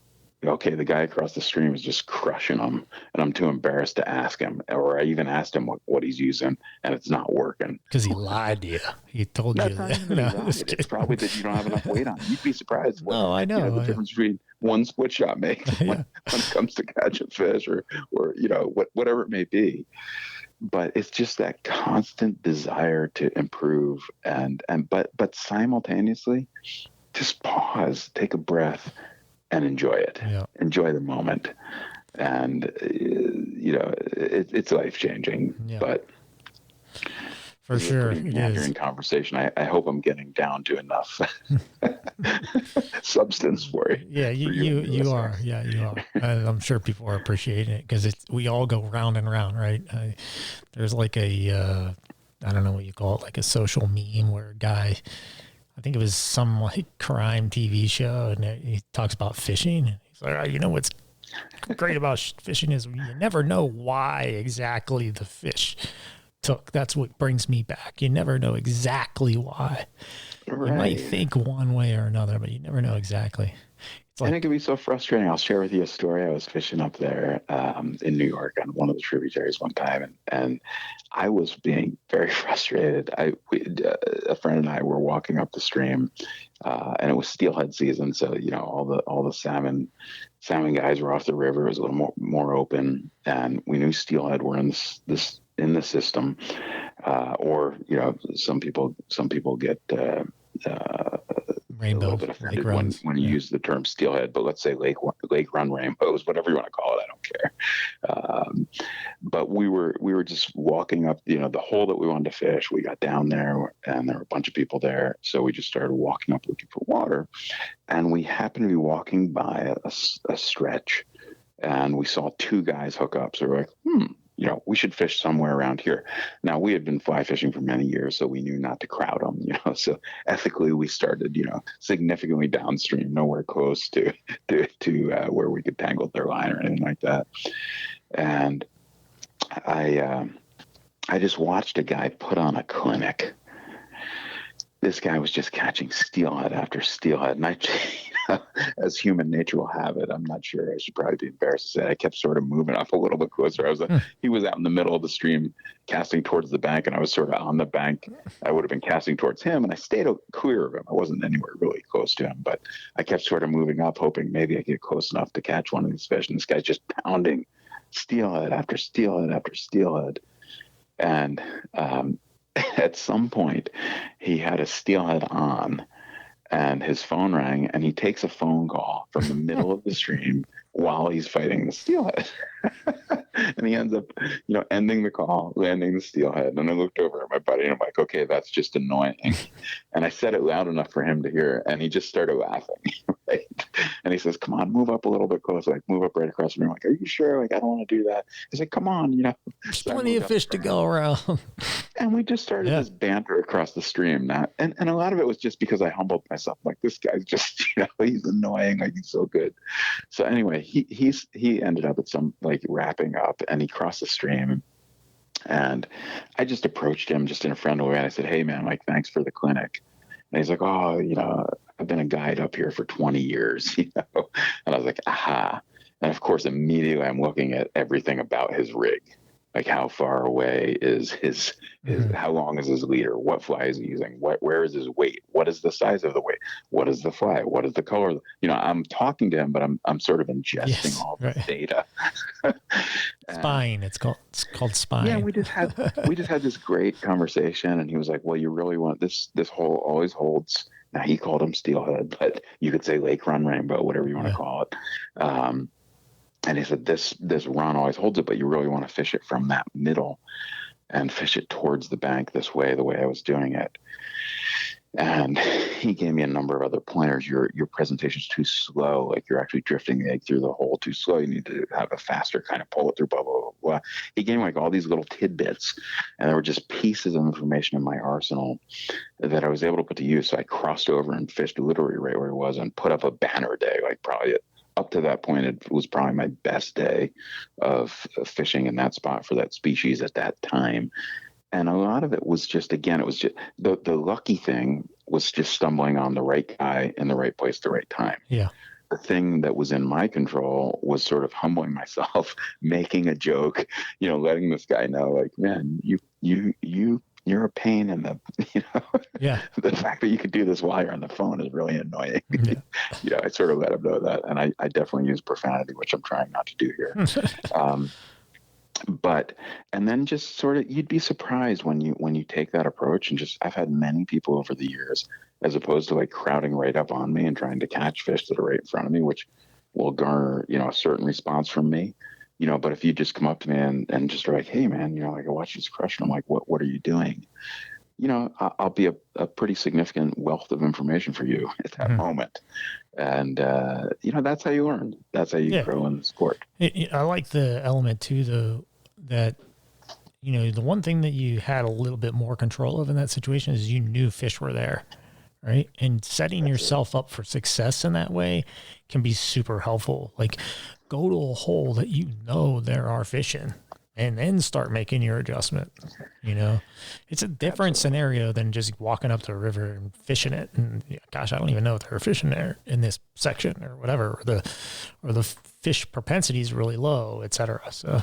Okay, the guy across the stream is just crushing them, and I'm too embarrassed to ask him, or I even asked him what he's using, and it's not working. Because he lied to you. He told you that. No, it's probably that you don't have enough weight on it. You'd be surprised what I know. The difference between one split shot makes when it comes to catching fish or whatever it may be. But it's just that constant desire to improve but simultaneously just pause, take a breath, and enjoy it. Yeah. Enjoy the moment. And, it's life-changing. Yeah. But for sure. During conversation, I hope I'm getting down to enough substance for you. Yeah, you are. Yeah, you are. I'm sure people are appreciating it because we all go round and round, right? There's like I don't know what you call it, like a social meme where a guy, I think it was some like crime TV show, and he talks about fishing. He's like, what's great about fishing is you never know why exactly the fish took. That's what brings me back. You never know exactly why. Right. You might think one way or another, but you never know exactly. And it can be so frustrating. I'll share with you a story. I was fishing up there in New York on one of the tributaries one time, and I was being very frustrated. A friend and I were walking up the stream, and it was steelhead season, so all the salmon guys were off the river. It was a little more open, and we knew steelhead were in the system, or some people get. Rainbow, a little bit offended when you use the term steelhead, but let's say lake run rainbows, whatever you want to call it, I don't care. But we were just walking up, the hole that we wanted to fish. We got down there, and there were a bunch of people there, so we just started walking up looking for water, and we happened to be walking by a stretch, and we saw two guys hook up. So we're like, we should fish somewhere around here. Now, we had been fly fishing for many years, so we knew not to crowd them, so ethically we started, significantly downstream, nowhere close to where we could tangle their line or anything like that. And I just watched a guy put on a clinic. This guy was just catching steelhead after steelhead. And as human nature will have it, I'm not sure. I should probably be embarrassed to say. I kept sort of moving up a little bit closer. He was out in the middle of the stream casting towards the bank, and I was sort of on the bank. I would have been casting towards him, and I stayed clear of him. I wasn't anywhere really close to him, but I kept sort of moving up, hoping maybe I get close enough to catch one of these fish. And this guy's just pounding steelhead after steelhead after steelhead. And at some point, he had a steelhead on, and his phone rang, and he takes a phone call from the middle of the stream while he's fighting the steelhead. And he ends up, ending the call, landing the steelhead. And I looked over at my buddy, and I'm like, okay, that's just annoying. And I said it loud enough for him to hear, and he just started laughing. right? And he says, come on, move up a little bit closer, like move up right across the room. Like, are you sure? Like, I don't want to do that. He's like, come on, There's So plenty of fish to go around. and we just started this banter across the stream. And a lot of it was just because I humbled myself. Like, this guy's just, he's annoying. Like, he's so good. So anyway, he ended up at some, like, wrapping up, and he crossed the stream. And I just approached him just in a friendly way. And I said, hey, man, like, thanks for the clinic. And he's like, oh, I've been a guide up here for 20 years, And I was like, aha. And of course, immediately I'm looking at everything about his rig. Like, how far away is his how long is his leader? What fly is he using? Where is his weight? What is the size of the weight? What is the fly? What is the color? I'm talking to him, but I'm sort of ingesting all the data. Spine. It's called spine. Yeah, we just had this great conversation, and he was like, well, you really want this hole always holds. Now, he called him steelhead, but you could say lake run rainbow, whatever you want to call it. And he said, this run always holds it, but you really want to fish it from that middle and fish it towards the bank this way, the way I was doing it. And he gave me a number of other pointers. Your presentation's too slow. Like, you're actually drifting the egg through the hole too slow. You need to have a faster kind of pull it through, blah, blah, blah, blah. He gave me like all these little tidbits, and there were just pieces of information in my arsenal that I was able to put to use. So I crossed over and fished literally right where he was and put up a banner day, like probably up to that point, it was probably my best day of fishing in that spot for that species at that time. And a lot of it was just, again, it was just the lucky thing was just stumbling on the right guy in the right place at the right time. Yeah. The thing that was in my control was sort of humbling myself, making a joke, letting this guy know, like, man, you're a pain in the, the fact that you could do this while you're on the phone is really annoying. Yeah. I sort of let him know that. And I definitely use profanity, which I'm trying not to do here. And then just sort of, you'd be surprised when you take that approach, and just, I've had many people over the years, as opposed to like crowding right up on me and trying to catch fish that are right in front of me, which will garner, a certain response from me. But if you just come up to me and just are like, hey, man, like, I watch you crush, and I'm like, what are you doing? I'll be a pretty significant wealth of information for you at that moment. And, that's how you learn. That's how you grow in the sport. I like the element too, though, that, the one thing that you had a little bit more control of in that situation is you knew fish were there. Right. And setting yourself up for success in that way can be super helpful. Like, go to a hole that there are fish in, and then start making your adjustment. It's a different scenario than just walking up to a river and fishing it. And gosh, I don't even know if there are fish in there in this section or whatever, or the fish propensity is really low, et cetera. So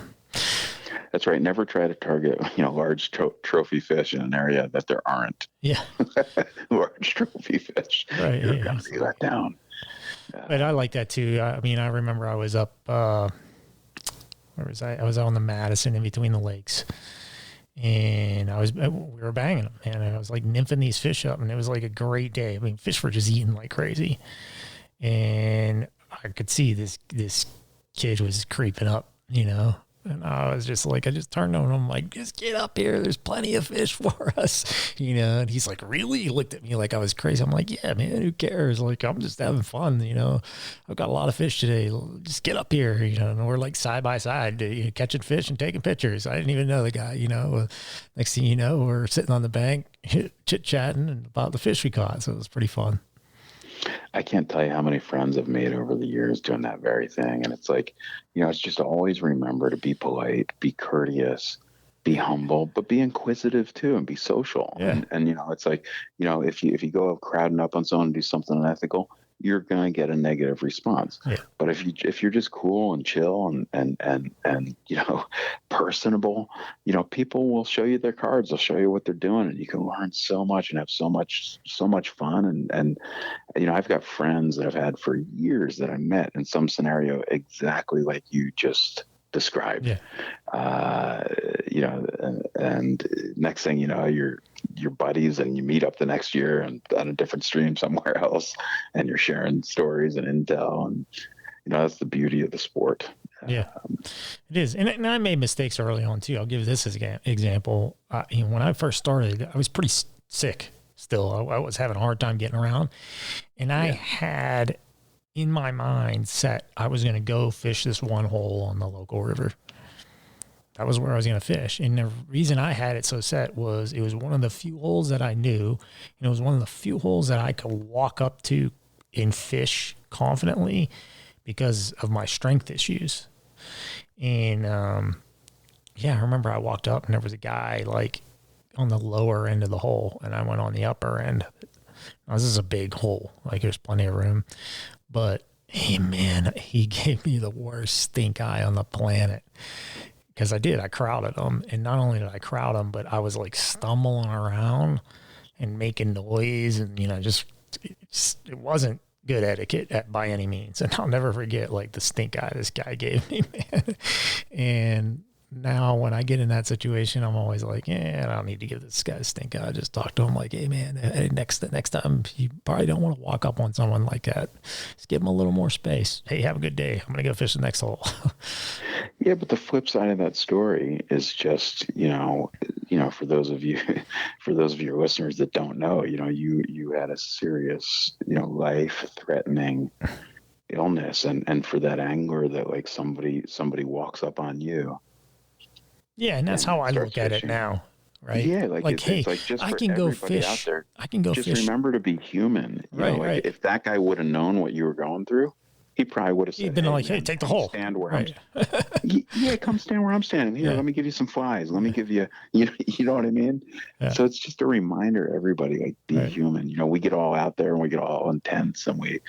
that's right. Never try to target, large trophy fish in an area that there aren't. Yeah. Large trophy fish. Right. You're going to be let down. But I like that too. I mean, I remember I was up, where was I? I was out on the Madison in between the lakes, and we were banging them, and I was like nymphing these fish up, and it was like a great day. I mean, fish were just eating like crazy, and I could see this kid was creeping up, and I was just like, I just turned on him, I'm like, just get up here. There's plenty of fish for us, and he's like, really? He looked at me like I was crazy. I'm like, yeah, man, who cares? Like, I'm just having fun, I've got a lot of fish today. Just get up here, and we're like side by side, catching fish and taking pictures. I didn't even know the guy, next thing you know, we're sitting on the bank, chit-chatting about the fish we caught. So it was pretty fun. I can't tell you how many friends I've made over the years doing that very thing. And it's like, it's just always remember to be polite, be courteous, be humble, but be inquisitive too, and be social. Yeah. And it's like, if you go crowding up on someone and do something unethical, you're going to get a negative response. Yeah. But if you're just cool and chill and personable, people will show you their cards. They'll show you what they're doing, and you can learn so much and have so much fun. And I've got friends that I've had for years that I met in some scenario exactly like you just described. Yeah. And next thing you know, you're buddies, and you meet up the next year and on a different stream somewhere else, and you're sharing stories and intel, and that's the beauty of the sport. Yeah, it is. And I made mistakes early on too. I'll give this as an example. When I first started, I was pretty sick still. I was having a hard time getting around, and I had in my mind set, I was going to go fish this one hole on the local river. That was where I was going to fish. And the reason I had it so set was it was one of the few holes that I knew, and it was one of the few holes that I could walk up to and fish confidently because of my strength issues. And, yeah, I remember I walked up and there was a guy like on the lower end of the hole, and I went on the upper end. Now, this is a big hole. Like, there's plenty of room. But, hey, man, he gave me the worst stink eye on the planet. Because I crowded him. And not only did I crowd him, but I was like stumbling around and making noise. And, you know, it wasn't good etiquette by any means. And I'll never forget like the stink eye this guy gave me, man. And now when I get in that situation, I'm always like, yeah, I don't need to give this guy a stink eye. I just talk to him like, hey man, next time you probably don't want to walk up on someone like that. Just give him a little more space. Hey, have a good day. I'm going to go fish the next hole. Yeah, but the flip side of that story is just, for those of you listeners that don't know, you had a serious, life-threatening illness, and for that angler that like somebody walks up on you. Yeah, and that's how I look at it now, right? Yeah, hey, it's like just I for can go everybody fish. out there, I can go just fish. remember to be human. Right. If that guy would have known what you were going through, he probably would have said, he'd been like, hey, take the hole. Stand where right. Yeah, come stand where I'm standing. Here, let me give you some flies. Let me give you, you know what I mean? Yeah. So it's just a reminder, everybody, like, be human. We get all out there and we get all intense and we,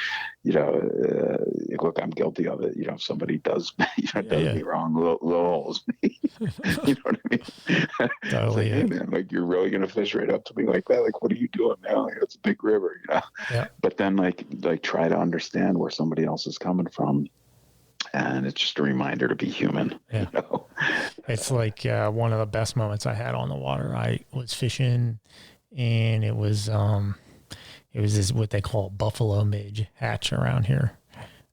look, I'm guilty of it. If somebody does, me wrong, lulls me. You know what I mean? Totally. Hey man, like, you're really going to fish right up to me like that? Like, what are you doing now? Like, it's a big river, Yeah. But then like try to understand where somebody else is coming from. And it's just a reminder to be human. Yeah. It's like one of the best moments I had on the water. I was fishing, and it was this what they call buffalo midge hatch around here.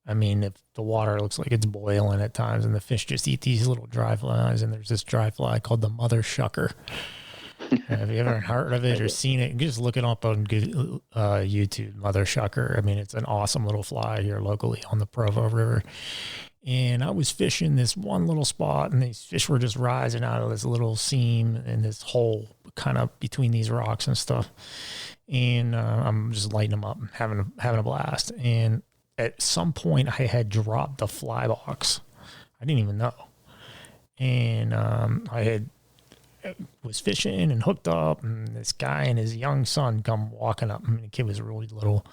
I mean, if the water looks like it's boiling at times, and the fish just eat these little dry flies, and there's this dry fly called the mother shucker. Have you ever heard of it or seen it? Just look it up on YouTube, mother shucker. I mean, it's an awesome little fly here locally on the Provo River. And I was fishing this one little spot, and these fish were just rising out of this little seam in this hole kind of between these rocks and stuff. And I'm just lighting them up, having a blast. And at some point, I had dropped the fly box. I didn't even know. And was fishing and hooked up, and this guy and his young son come walking up. I mean, the kid was really little.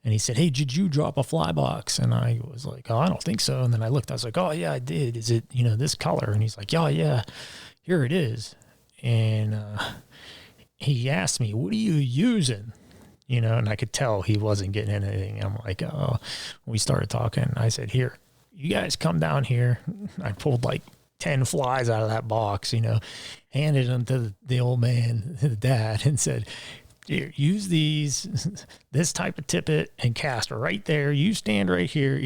And he said, hey, did you drop a fly box? And I was like, oh, I don't think so. And then I looked, I was like, oh yeah, I did. Is it, this color? And he's like, oh yeah, here it is. And he asked me, what are you using? And I could tell he wasn't getting anything. I'm like, oh, we started talking. I said, here, you guys come down here. I pulled like 10 flies out of that box, handed them to the old man, the dad, and said, here, use this type of tippet and cast right there. You stand right here,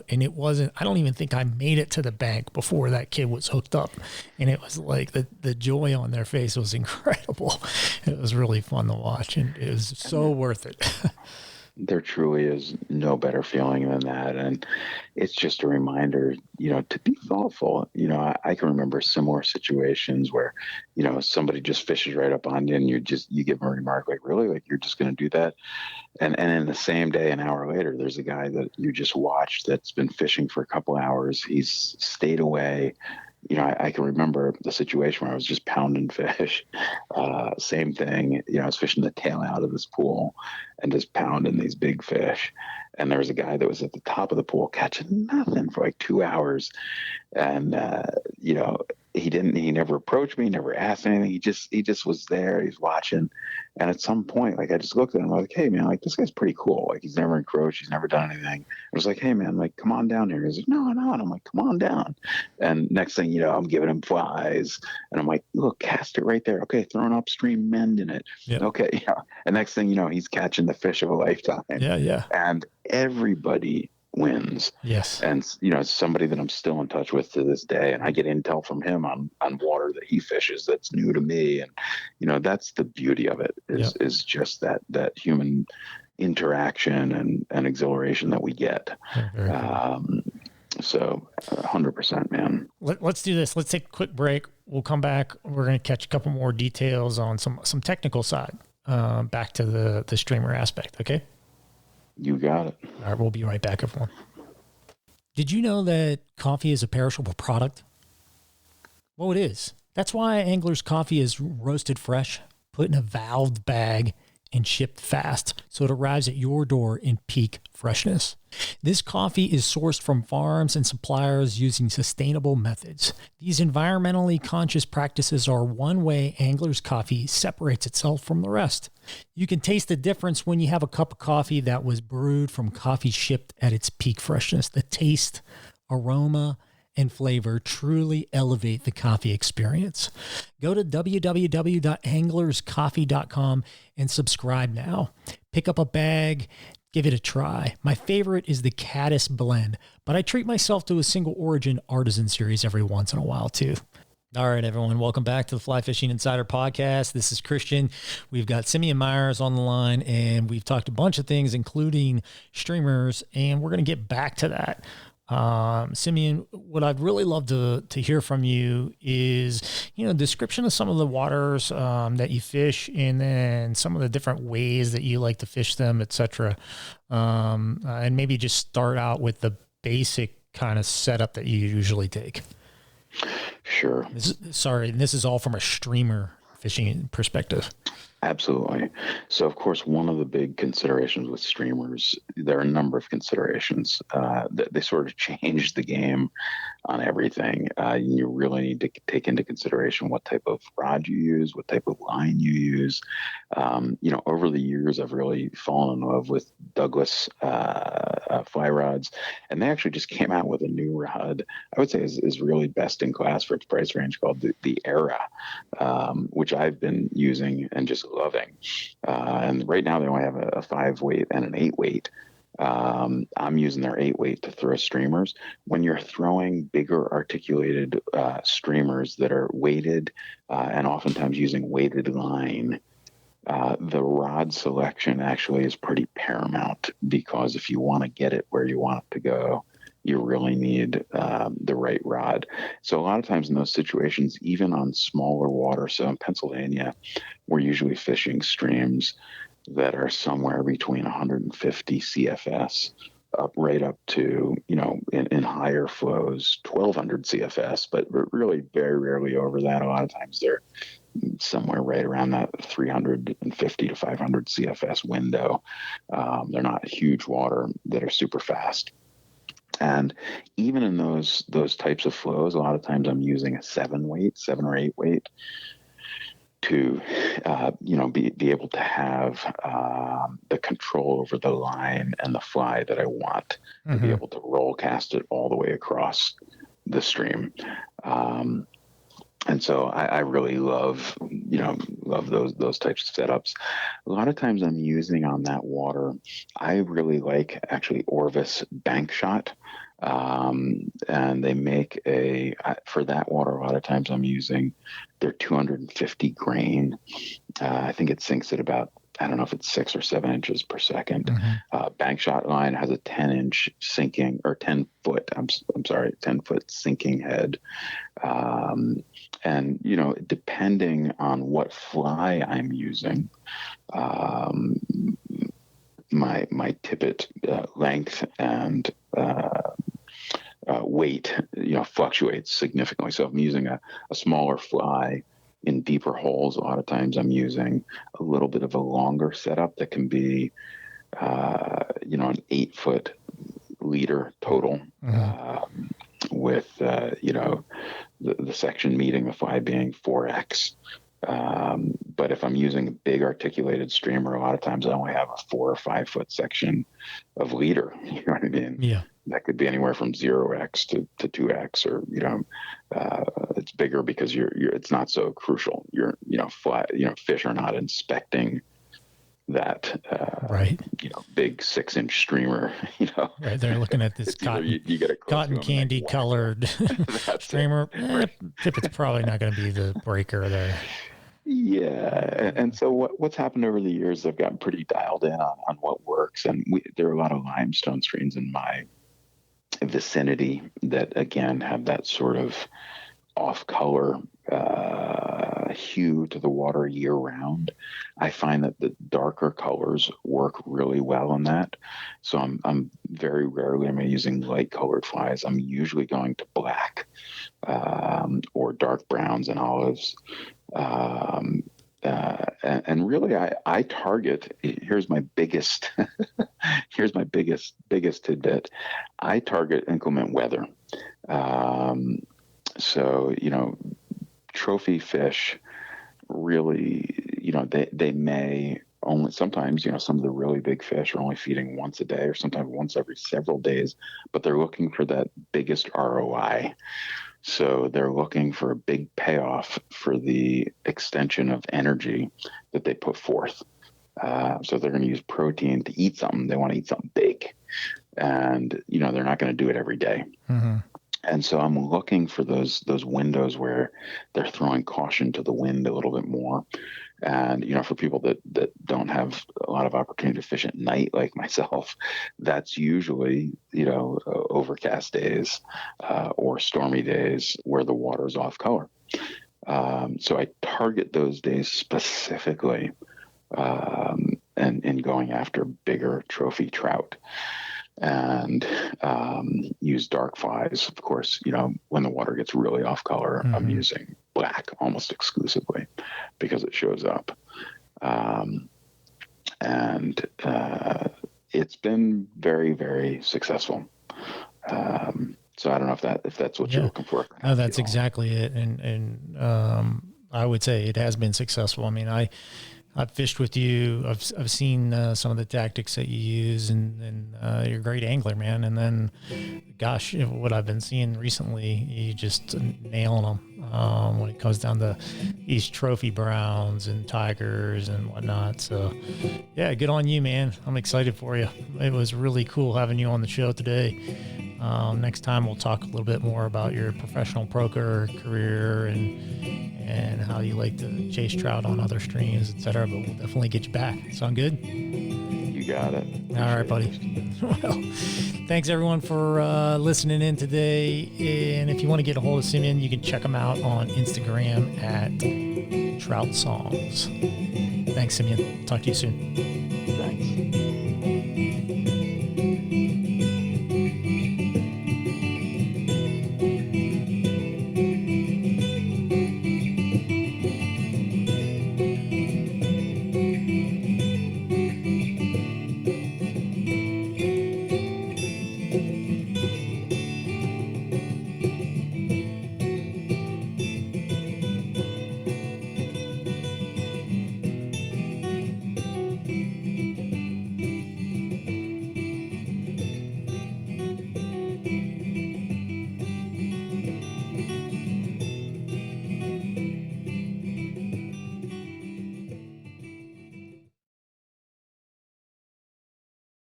and it wasn't, I don't even think I made it to the bank before that kid was hooked up. And it was like the joy on their face was incredible. It was really fun to watch, and it was so worth it. There truly is no better feeling than that. And it's just a reminder, to be thoughtful. I can remember similar situations where, somebody just fishes right up on you and you give them a remark like, really? Like, you're just going to do that? And in the same day, an hour later, there's a guy that you just watched that's been fishing for a couple hours. He's stayed away. I can remember the situation where I was just pounding fish. Same thing. I was fishing the tail out of this pool and just pounding these big fish. And there was a guy that was at the top of the pool catching nothing for like 2 hours. And, he never approached me, never asked anything. He just was there. He's watching. And at some point, like, I just looked at him, I was like, hey man, like, this guy's pretty cool. Like, he's never encroached. He's never done anything. I was like, hey man, like, come on down here. He's like, no, I'm not. I'm like, come on down. And next thing I'm giving him flies, and I'm like, look, cast it right there. Okay. Throwing upstream, mending it. Yep. Okay. Yeah. And next thing he's catching the fish of a lifetime. Yeah. Yeah. And everybody wins. Yes. And somebody that I'm still in touch with to this day, and I get intel from him on water that he fishes that's new to me. And that's the beauty of it is just that human interaction and exhilaration that we get. Very cool. So 100%, man. Let's do this. Let's take a quick break. We'll come back. We're going to catch a couple more details on some technical side, back to the streamer aspect. Okay. You got it. All right. We'll be right back, everyone. Did you know that coffee is a perishable product? Well, it is. That's why Angler's coffee is roasted fresh, put in a valved bag, and shipped fast, so it arrives at your door in peak freshness. This coffee is sourced from farms and suppliers using sustainable methods. These environmentally conscious practices are one way Angler's coffee separates itself from the rest. You can taste the difference when you have a cup of coffee that was brewed from coffee shipped at its peak freshness. The taste, aroma, and flavor truly elevate the coffee experience. Go to www.anglerscoffee.com and subscribe now. Pick up a bag, give it a try. My favorite is the Caddis blend, but I treat myself to a single origin artisan series every once in a while too. All right, everyone. Welcome back to the Fly Fishing Insider Podcast. This is Christian. We've got Simeon Myers on the line, and we've talked a bunch of things, including streamers, and we're going to get back to that. Simeon, what I'd really love to hear from you is, description of some of the waters that you fish, and then some of the different ways that you like to fish them, etc. And maybe just start out with the basic kind of setup that you usually take. Sure. This is all from a streamer fishing perspective. Absolutely. So, of course, one of the big considerations with streamers, there are a number of considerations that they sort of change the game on everything. You really need to take into consideration what type of rod you use, what type of line you use. Over the years, I've really fallen in love with Douglas fly rods, and they actually just came out with a new rod I would say is really best in class for its price range, called the Era, which I've been using and just loving. And right now they only have a 5-weight and an 8-weight. I'm using their 8-weight to throw streamers. When you're throwing bigger articulated streamers that are weighted and oftentimes using weighted line, the rod selection actually is pretty paramount, because if you want to get it where you want it to go, you really need the right rod. So a lot of times in those situations, even on smaller water, so in Pennsylvania, we're usually fishing streams that are somewhere between 150 CFS right up to, in higher flows, 1200 CFS, but really very rarely over that. A lot of times they're somewhere right around that 350 to 500 CFS window. They're not huge water that are super fast. And even in those types of flows, a lot of times I'm using a 7 or 8-weight to, be able to have the control over the line and the fly that I want, to be able to roll cast it all the way across the stream. And so I really love those types of setups. A lot of times I'm using on that water, I really like actually Orvis Bank Shot. And they make for that water, a lot of times I'm using their 250 grain. I think it sinks at about, I don't know if it's 6 or 7 inches per second. Bank Shot line has a 10-inch sinking, or 10-foot, 10-foot sinking head. And, depending on what fly I'm using, my tippet length and weight, fluctuates significantly. So if I'm using a smaller fly in deeper holes, a lot of times I'm using a little bit of a longer setup that can be, an 8-foot leader total, with, the section meeting the fly being 4X. But if I'm using a big articulated streamer, a lot of times I only have a 4 or 5 foot section of leader. You know what I mean? Yeah. That could be anywhere from 0X to 2X, or, it's bigger because it's not so crucial. Fish are not inspecting that, right. Big 6-inch streamer, Right. They're looking at this cotton candy colored streamer. Tippet's probably not going to be the breaker there. Yeah, and so what's happened over the years? I've gotten pretty dialed in on what works, and there are a lot of limestone streams in my vicinity that again have that sort of off color hue to the water year round. I find that the darker colors work really well on that. So I'm very rarely am I using light colored flies. I'm usually going to black or dark browns and olives. And really, I target. Here's my biggest. Here's my biggest tidbit. I target inclement weather. So trophy fish really, they may only sometimes, some of the really big fish are only feeding once a day or sometimes once every several days, but they're looking for that biggest ROI. So they're looking for a big payoff for the extension of energy that they put forth. So they're going to use protein to eat something. They want to eat something big, and they're not going to do it every day. Mm-hmm. And so I'm looking for those windows where they're throwing caution to the wind a little bit more. And, for people that don't have a lot of opportunity to fish at night like myself, that's usually, overcast days or stormy days where the water's off color. So I target those days specifically and going after bigger trophy trout. And use dark flies. Of course, when the water gets really off color, mm-hmm. I'm using black almost exclusively because it shows up. And it's been very, very successeful. So I don't know if that's what you're looking for. No, that's exactly it. And I would say it has been successful. I mean, I've fished with you. I've seen some of the tactics that you use, and you're a great angler, man. And then, gosh, what I've been seeing recently, you just nailing them when it comes down to these trophy browns and tigers and whatnot. So, yeah, good on you, man. I'm excited for you. It was really cool having you on the show today. Next time we'll talk a little bit more about your professional poker career and how you like to chase trout on other streams, etc. But we'll definitely get you back. Sound good? You got it. All right, buddy. Well, thanks everyone for listening in today. And if you want to get a hold of Simeon, you can check him out on Instagram at Trout Songs. Thanks, Simeon. Talk to you soon. Thanks.